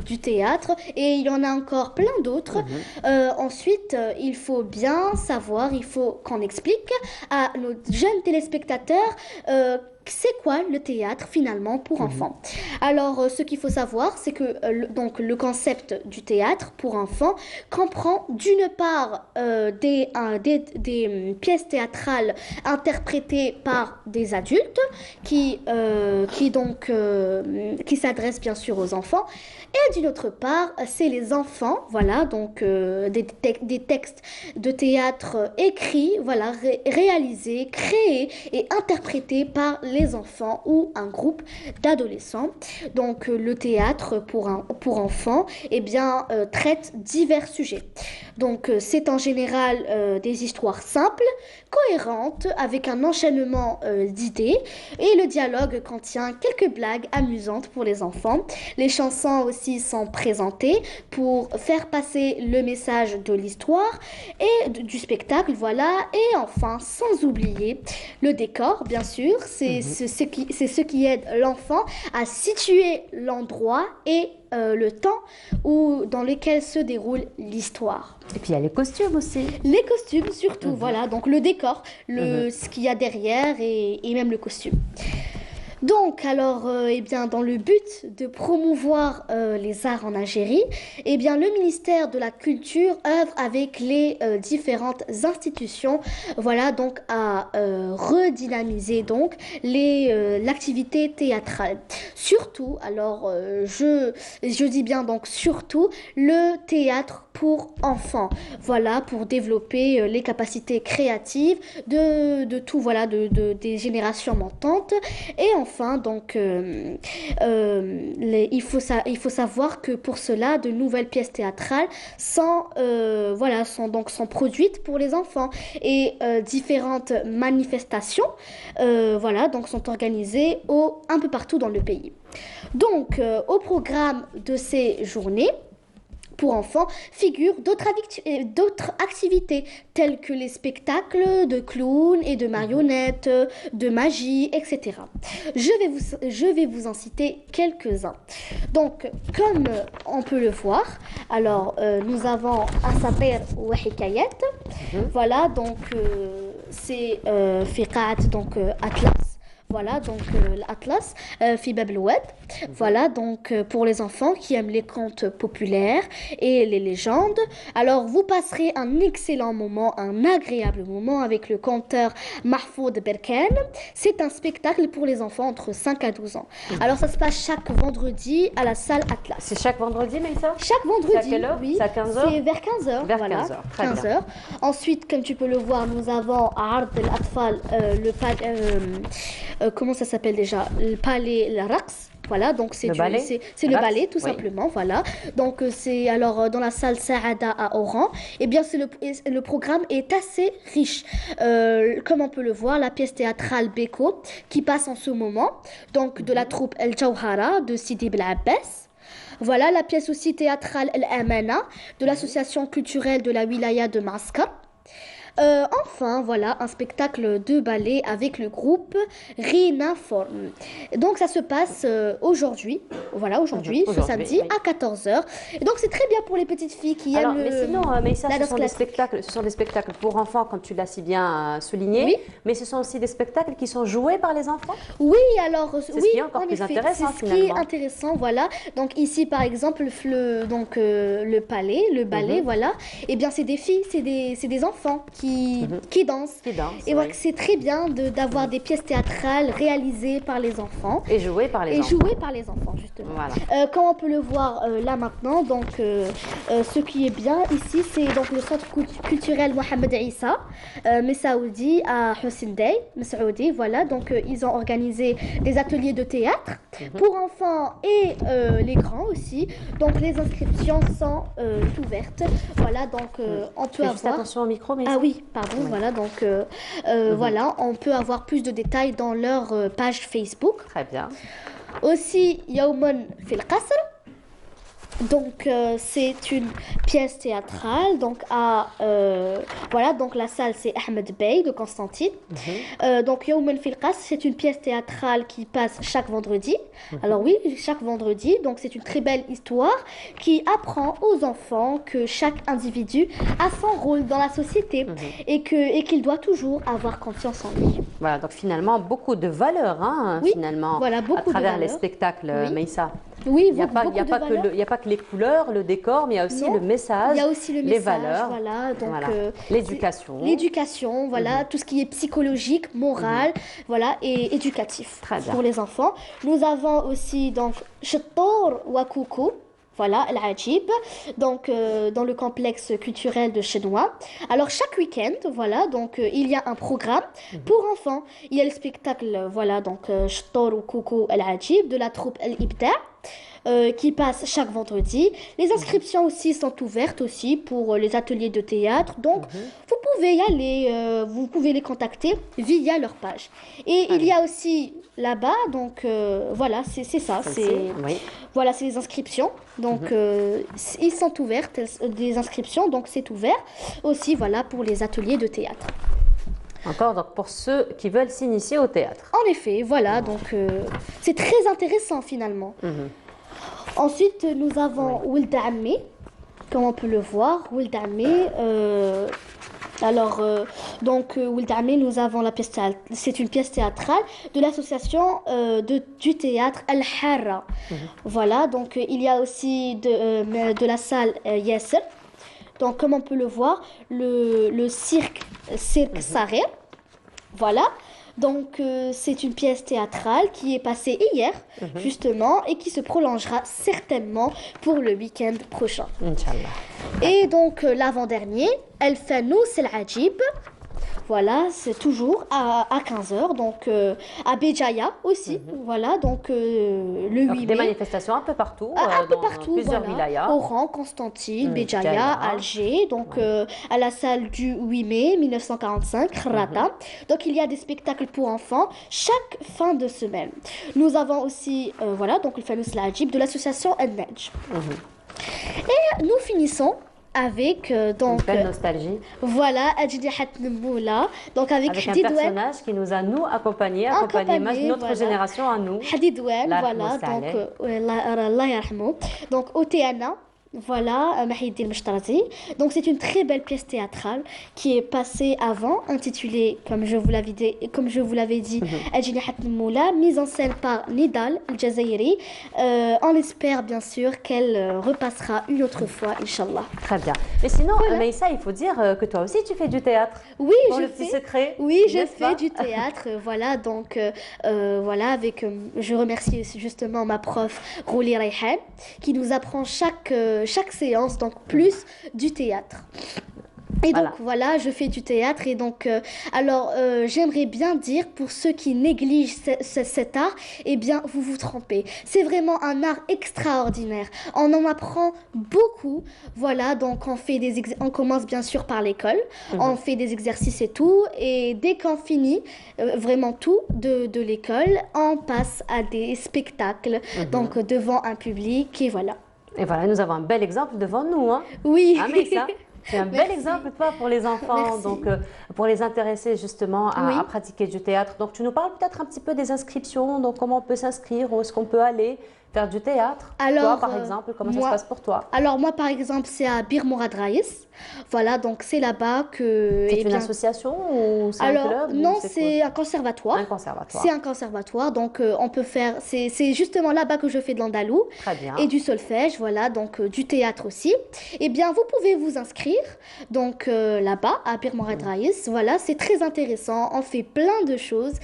du théâtre, et il y en a encore plein d'autres. Ensuite, il faut bien savoir, il faut qu'on explique à nos jeunes téléspectateurs c'est quoi le théâtre finalement pour enfants. Alors, ce qu'il faut savoir, c'est que le concept du théâtre pour enfants comprend d'une part des pièces théâtrales interprétées par des adultes qui s'adressent bien sûr aux enfants, et d'une autre part, c'est les enfants, voilà, donc des textes de théâtre écrits, voilà, réalisés, créés et interprétés par les enfants ou un groupe d'adolescents. Donc le théâtre pour enfants traite divers sujets. Donc c'est en général des histoires simples, cohérentes, avec un enchaînement d'idées, et le dialogue contient quelques blagues amusantes pour les enfants. Les chansons aussi sont présentées pour faire passer le message de l'histoire et du spectacle, voilà. Et enfin, sans oublier le décor, bien sûr, c'est ce qui aide l'enfant à situer l'endroit et le temps dans lequel se déroule l'histoire. Et puis il y a les costumes aussi. Les costumes surtout, voilà, donc le décor, ce qu'il y a derrière et même le costume. Donc, alors, dans le but de promouvoir les arts en Algérie, le ministère de la Culture œuvre avec les différentes institutions, voilà, donc à redynamiser donc l'activité théâtrale. Surtout, alors, je dis bien donc surtout le théâtre pour enfants, voilà, pour développer les capacités créatives de tout, voilà, des générations montantes. Et enfin, donc, il faut savoir que pour cela, de nouvelles pièces théâtrales sont produites pour les enfants, et différentes manifestations, voilà, donc sont organisées un peu partout dans le pays. Donc, au programme de ces journées pour enfants figurent d'autres activités telles que les spectacles de clowns et de marionnettes, de magie, etc. Je vais vous en citer quelques-uns. Donc, comme on peut le voir, alors nous avons Asatir wa Hikayat. Voilà, donc c'est Fiqat, donc Atlas. Voilà, donc l'Atlas, Fibab Loued. Voilà, donc pour les enfants qui aiment les contes populaires et les légendes. Alors, vous passerez un excellent moment, un agréable moment avec le conteur Mahfoud Berkan. C'est un spectacle pour les enfants entre 5 à 12 ans. Alors, ça se passe chaque vendredi à la salle Atlas. C'est chaque vendredi, Maïssa? Chaque vendredi, à quelle heure? oui. C'est à 15h? C'est vers 15h. Vers voilà, 15h, très 15h. bien. Ensuite, comme tu peux le voir, nous avons à Ard el-Atfal, comment ça s'appelle déjà? Le palais, le Raqs. Voilà, donc c'est le ballet tout simplement, voilà. Donc c'est alors dans la salle Saada à Oran, et bien le programme est assez riche. Comme on peut le voir, la pièce théâtrale Beko qui passe en ce moment, donc de la troupe El Jawhara de Sidi Bel Abbas. Voilà, la pièce aussi théâtrale El Amana de l'association culturelle de la wilaya de Maskar. Enfin, voilà, un spectacle de ballet avec le groupe Rina Form. Donc, ça se passe aujourd'hui, voilà, aujourd'hui, ce samedi, à 14h. Et donc, c'est très bien pour les petites filles qui aiment mais sinon, Maïssa, ce sont des spectacles pour enfants, comme tu l'as si bien souligné, oui. Mais ce sont aussi des spectacles qui sont joués par les enfants? Oui, alors, c'est ce qui est encore plus intéressant, c'est ce qui est intéressant, voilà. Donc, ici, par exemple, le palais, le ballet, voilà. Eh bien, c'est des filles, c'est des enfants qui dansent. Et voilà, c'est très bien d'avoir des pièces théâtrales réalisées par les enfants. Et jouées par les enfants, justement. Voilà. Comme on peut le voir là maintenant, donc ce qui est bien ici, c'est donc le centre culturel Mohamed Issa, Messaoudi à Hussein Day, Messaoudi, voilà. Donc ils ont organisé des ateliers de théâtre pour enfants et les grands aussi. Donc les inscriptions sont ouvertes. Voilà, donc on peut avoir... Juste attention au micro, mais... Ah oui, pardon, voilà, donc voilà, on peut avoir plus de détails dans leur page Facebook. Très bien. Aussi, Yawman fil Qasr. Donc c'est une pièce théâtrale, donc voilà, donc la salle c'est Ahmed Bey de Constantine. Donc Yawman fil Qasr, c'est une pièce théâtrale qui passe chaque vendredi. Alors oui, chaque vendredi, donc c'est une très belle histoire qui apprend aux enfants que chaque individu a son rôle dans la société et qu'il doit toujours avoir confiance en lui. Voilà, donc finalement beaucoup de valeurs, hein, oui, finalement, voilà, beaucoup à travers de les spectacles, oui. Maïssa. Oui, il n'y a pas que les couleurs, le décor, mais il y a aussi le message, il y a aussi le les valeurs, voilà, donc l'éducation, voilà, tout ce qui est psychologique, moral, voilà, et éducatif pour les enfants. Nous avons aussi donc Chettor Wakoukou. Voilà, Al-Ajib, donc dans le complexe culturel de Chenois. Alors chaque week-end, voilà, donc il y a un programme pour enfants. Il y a le spectacle, voilà, donc Ch'tor ou Coucou Al-Ajib de la troupe Al-Ibda. Qui passe chaque vendredi. Les inscriptions aussi sont ouvertes aussi pour les ateliers de théâtre. Donc, vous pouvez y aller, vous pouvez les contacter via leur page. Et il y a aussi là-bas, donc voilà, c'est ça. Voilà, c'est les inscriptions. Donc, ils sont ouvertes, des inscriptions, donc c'est ouvert aussi, voilà, pour les ateliers de théâtre. Encore, donc pour ceux qui veulent s'initier au théâtre. En effet, voilà, donc c'est très intéressant finalement. Ensuite, nous avons Ould Ammi, comme on peut le voir. Ould Ammi, alors, donc, Ould Ammi, nous avons la pièce théâtrale. C'est une pièce théâtrale de l'association du théâtre Al-Harra. Voilà, donc il y a aussi de la salle Yasser. Donc, comme on peut le voir, le cirque Sarer. Voilà. Donc, c'est une pièce théâtrale qui est passée hier, justement, et qui se prolongera certainement pour le week-end prochain. Inch'Allah. Et donc, l'avant-dernier, El Fanous El Ajib. Voilà, c'est toujours à 15h, donc à Béjaïa aussi, voilà, donc le 8 mai. Des manifestations un peu partout, partout, plusieurs wilayas. Oran, Constantine, Béjaïa, Alger, donc à la salle du 8 mai 1945, Rata. Donc il y a des spectacles pour enfants chaque fin de semaine. Nous avons aussi, voilà, donc le Fanous Lajib de l'association Al-Nadj. Et nous finissons avec donc une belle nostalgie. Voilà, Ajdihat Nmoula, donc avec un personnage qui nous a nous accompagné notre génération à nous. Hadidouane, voilà, donc Allah yarhamou. Donc Oteana, Voilà, Mahidine Mishtarati. Donc c'est une très belle pièce théâtrale qui est passée avant, intitulée, comme je vous l'avais dit, Ajnihat Moula, mise en scène par Nidal Al-Jazairi. On espère bien sûr qu'elle repassera une autre fois, Inch'Allah. Très bien. Mais sinon, voilà. Maïssa, il faut dire que toi aussi tu fais du théâtre. Oui, pour le petit secret. Oui, je fais du théâtre. Voilà, donc voilà, je remercie justement ma prof Rouli Rayhan qui nous apprend chaque séance, donc plus du théâtre. Et donc voilà, je fais du théâtre et donc j'aimerais bien dire pour ceux qui négligent cet art, eh bien vous vous trompez. C'est vraiment un art extraordinaire. On en apprend beaucoup. Voilà, donc on commence bien sûr par l'école, on fait des exercices et tout, et dès qu'on finit vraiment tout de l'école, on passe à des spectacles, donc devant un public et voilà. Et voilà, nous avons un bel exemple devant nous. Hein. Oui. Ah, mais ça, c'est un bel exemple, toi, pour les enfants, donc pour les intéresser justement à pratiquer du théâtre. Donc, tu nous parles peut-être un petit peu des inscriptions, donc comment on peut s'inscrire, où est-ce qu'on peut aller faire du théâtre. Alors, toi, par exemple, comment ça se passe pour toi? Alors, moi, par exemple, c'est à Bir Mourad Raïs. Voilà, donc c'est là-bas que... C'est une association ou c'est un club? Non, c'est un conservatoire. Un conservatoire. C'est un conservatoire, donc on peut faire... C'est justement là-bas que je fais de l'andalou. Très bien. Et du solfège, voilà, donc du théâtre aussi. Eh bien, vous pouvez vous inscrire, donc là-bas, à Bir Mourad Raïs. Voilà, c'est très intéressant, on fait plein de choses.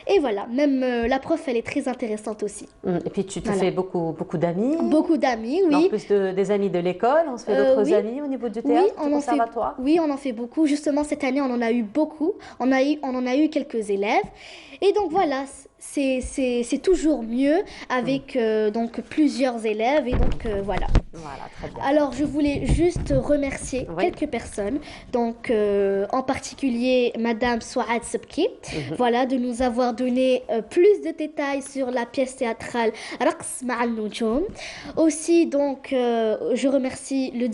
Et voilà, même la prof, elle est très intéressante aussi. Et puis tu te fais beaucoup d'amis. Beaucoup d'amis, oui. En plus des amis de l'école, on se fait d'autres amis au niveau du théâtre, du conservatoire. Oui, on en fait beaucoup. Justement, cette année, on en a eu beaucoup. On en a eu quelques élèves. Et donc voilà, c'est toujours mieux avec donc plusieurs élèves. Et donc voilà. Voilà, très bien. Alors, je voulais juste remercier quelques personnes. Donc, en particulier, Madame Souad Sebki, voilà, de nous avoir donné plus de détails sur la pièce théâtrale Raqs Ma'al Noujoum. Aussi, donc, je remercie le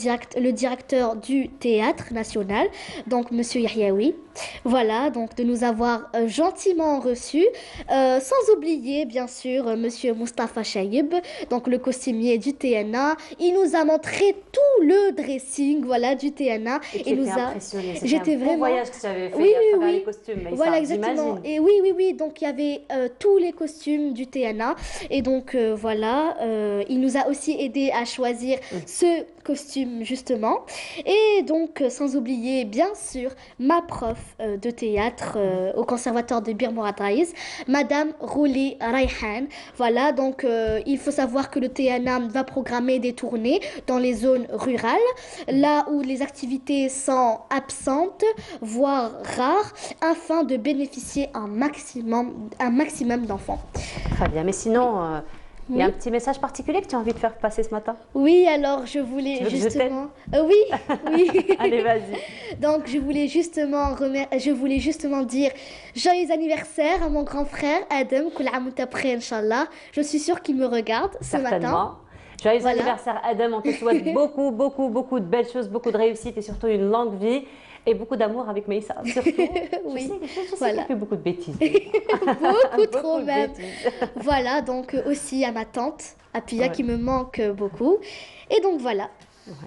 directeur du Théâtre National, donc Monsieur Yahyaoui. Voilà, donc de nous avoir gentiment reçus. Sans oublier, bien sûr, Monsieur Moustapha Chaïb, donc le costumier du TNA. Il nous a montré tout le dressing, voilà, du TNA. Et nous a impressionné. J'étais vraiment. Voyage que tu avais fait à travers les costumes. Mais voilà, ça, exactement. Et oui. Donc il y avait tous les costumes du TNA. Et donc voilà, il nous a aussi aidé à choisir ce costume justement. Et donc sans oublier, bien sûr, ma prof de théâtre au conservatoire de Bir Mourad Raïs, Madame Rouli Rayhan. Voilà, donc il faut savoir que le TNA va programmer des tournées dans les zones rurales, là où les activités sont absentes, voire rares, afin de bénéficier un maximum d'enfants. Très bien, mais sinon... Il y a un petit message particulier que tu as envie de faire passer ce matin? Oui, alors je voulais justement... oui. Allez, vas-y. Donc je voulais justement dire joyeux anniversaire à mon grand frère Adam, Kul Aam Wanta Bkhair, Inch'Allah. Je suis sûre qu'il me regarde ce matin. Joyeux anniversaire Adam, on te souhaite beaucoup de belles choses, beaucoup de réussite et surtout une longue vie. Et beaucoup d'amour avec Maïssa, surtout. Oui, je sais qu'elle fait beaucoup de bêtises. beaucoup trop même. Voilà, donc aussi à ma tante, Apia, qui me manque beaucoup. Et donc voilà.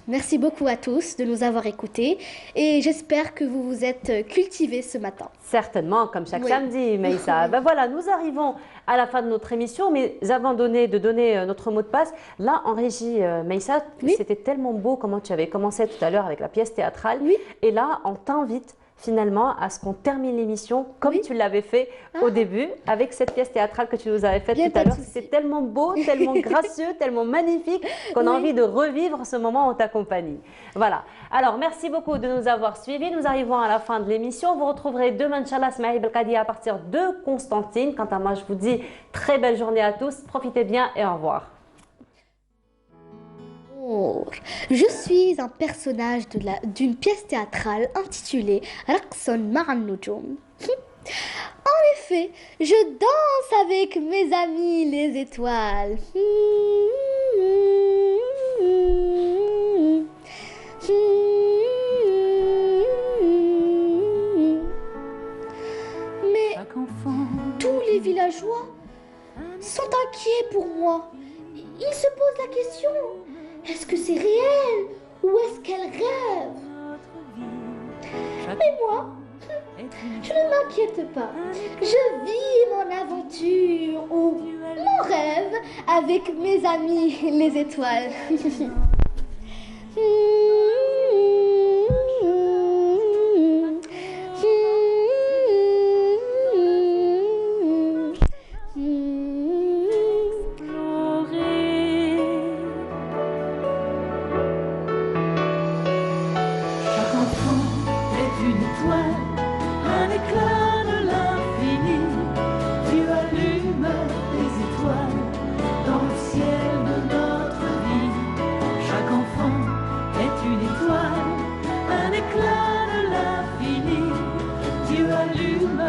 Merci beaucoup à tous de nous avoir écoutés et j'espère que vous vous êtes cultivés ce matin. Certainement, comme chaque samedi, Maïssa. Ben voilà, nous arrivons à la fin de notre émission, mais avant de donner notre mot de passe, là en régie, Maïssa, c'était tellement beau comment tu avais commencé tout à l'heure avec la pièce théâtrale. Et là, on t'invite finalement à ce qu'on termine l'émission comme tu l'avais fait au début avec cette pièce théâtrale que tu nous avais faite tout à l'heure. C'était tellement beau, tellement gracieux, tellement magnifique qu'on a envie de revivre ce moment en ta compagnie. Voilà. Alors, merci beaucoup de nous avoir suivis. Nous arrivons à la fin de l'émission. Vous retrouverez demain, Inch'Allah, Smaïl Belkadi à partir de Constantine. Quant à moi, je vous dis très belle journée à tous. Profitez bien et au revoir. Je suis un personnage d'une pièce théâtrale intitulée Raqson Ma'al Noujoum. En effet, je danse avec mes amis les étoiles. Mais tous les villageois sont inquiets pour moi. Ils se posent la question: Est-ce que c'est réel ou est-ce qu'elle rêve? Mais moi, je ne m'inquiète pas. Je vis mon aventure ou mon rêve avec mes amis les étoiles. Un éclat de l'infini, Dieu allume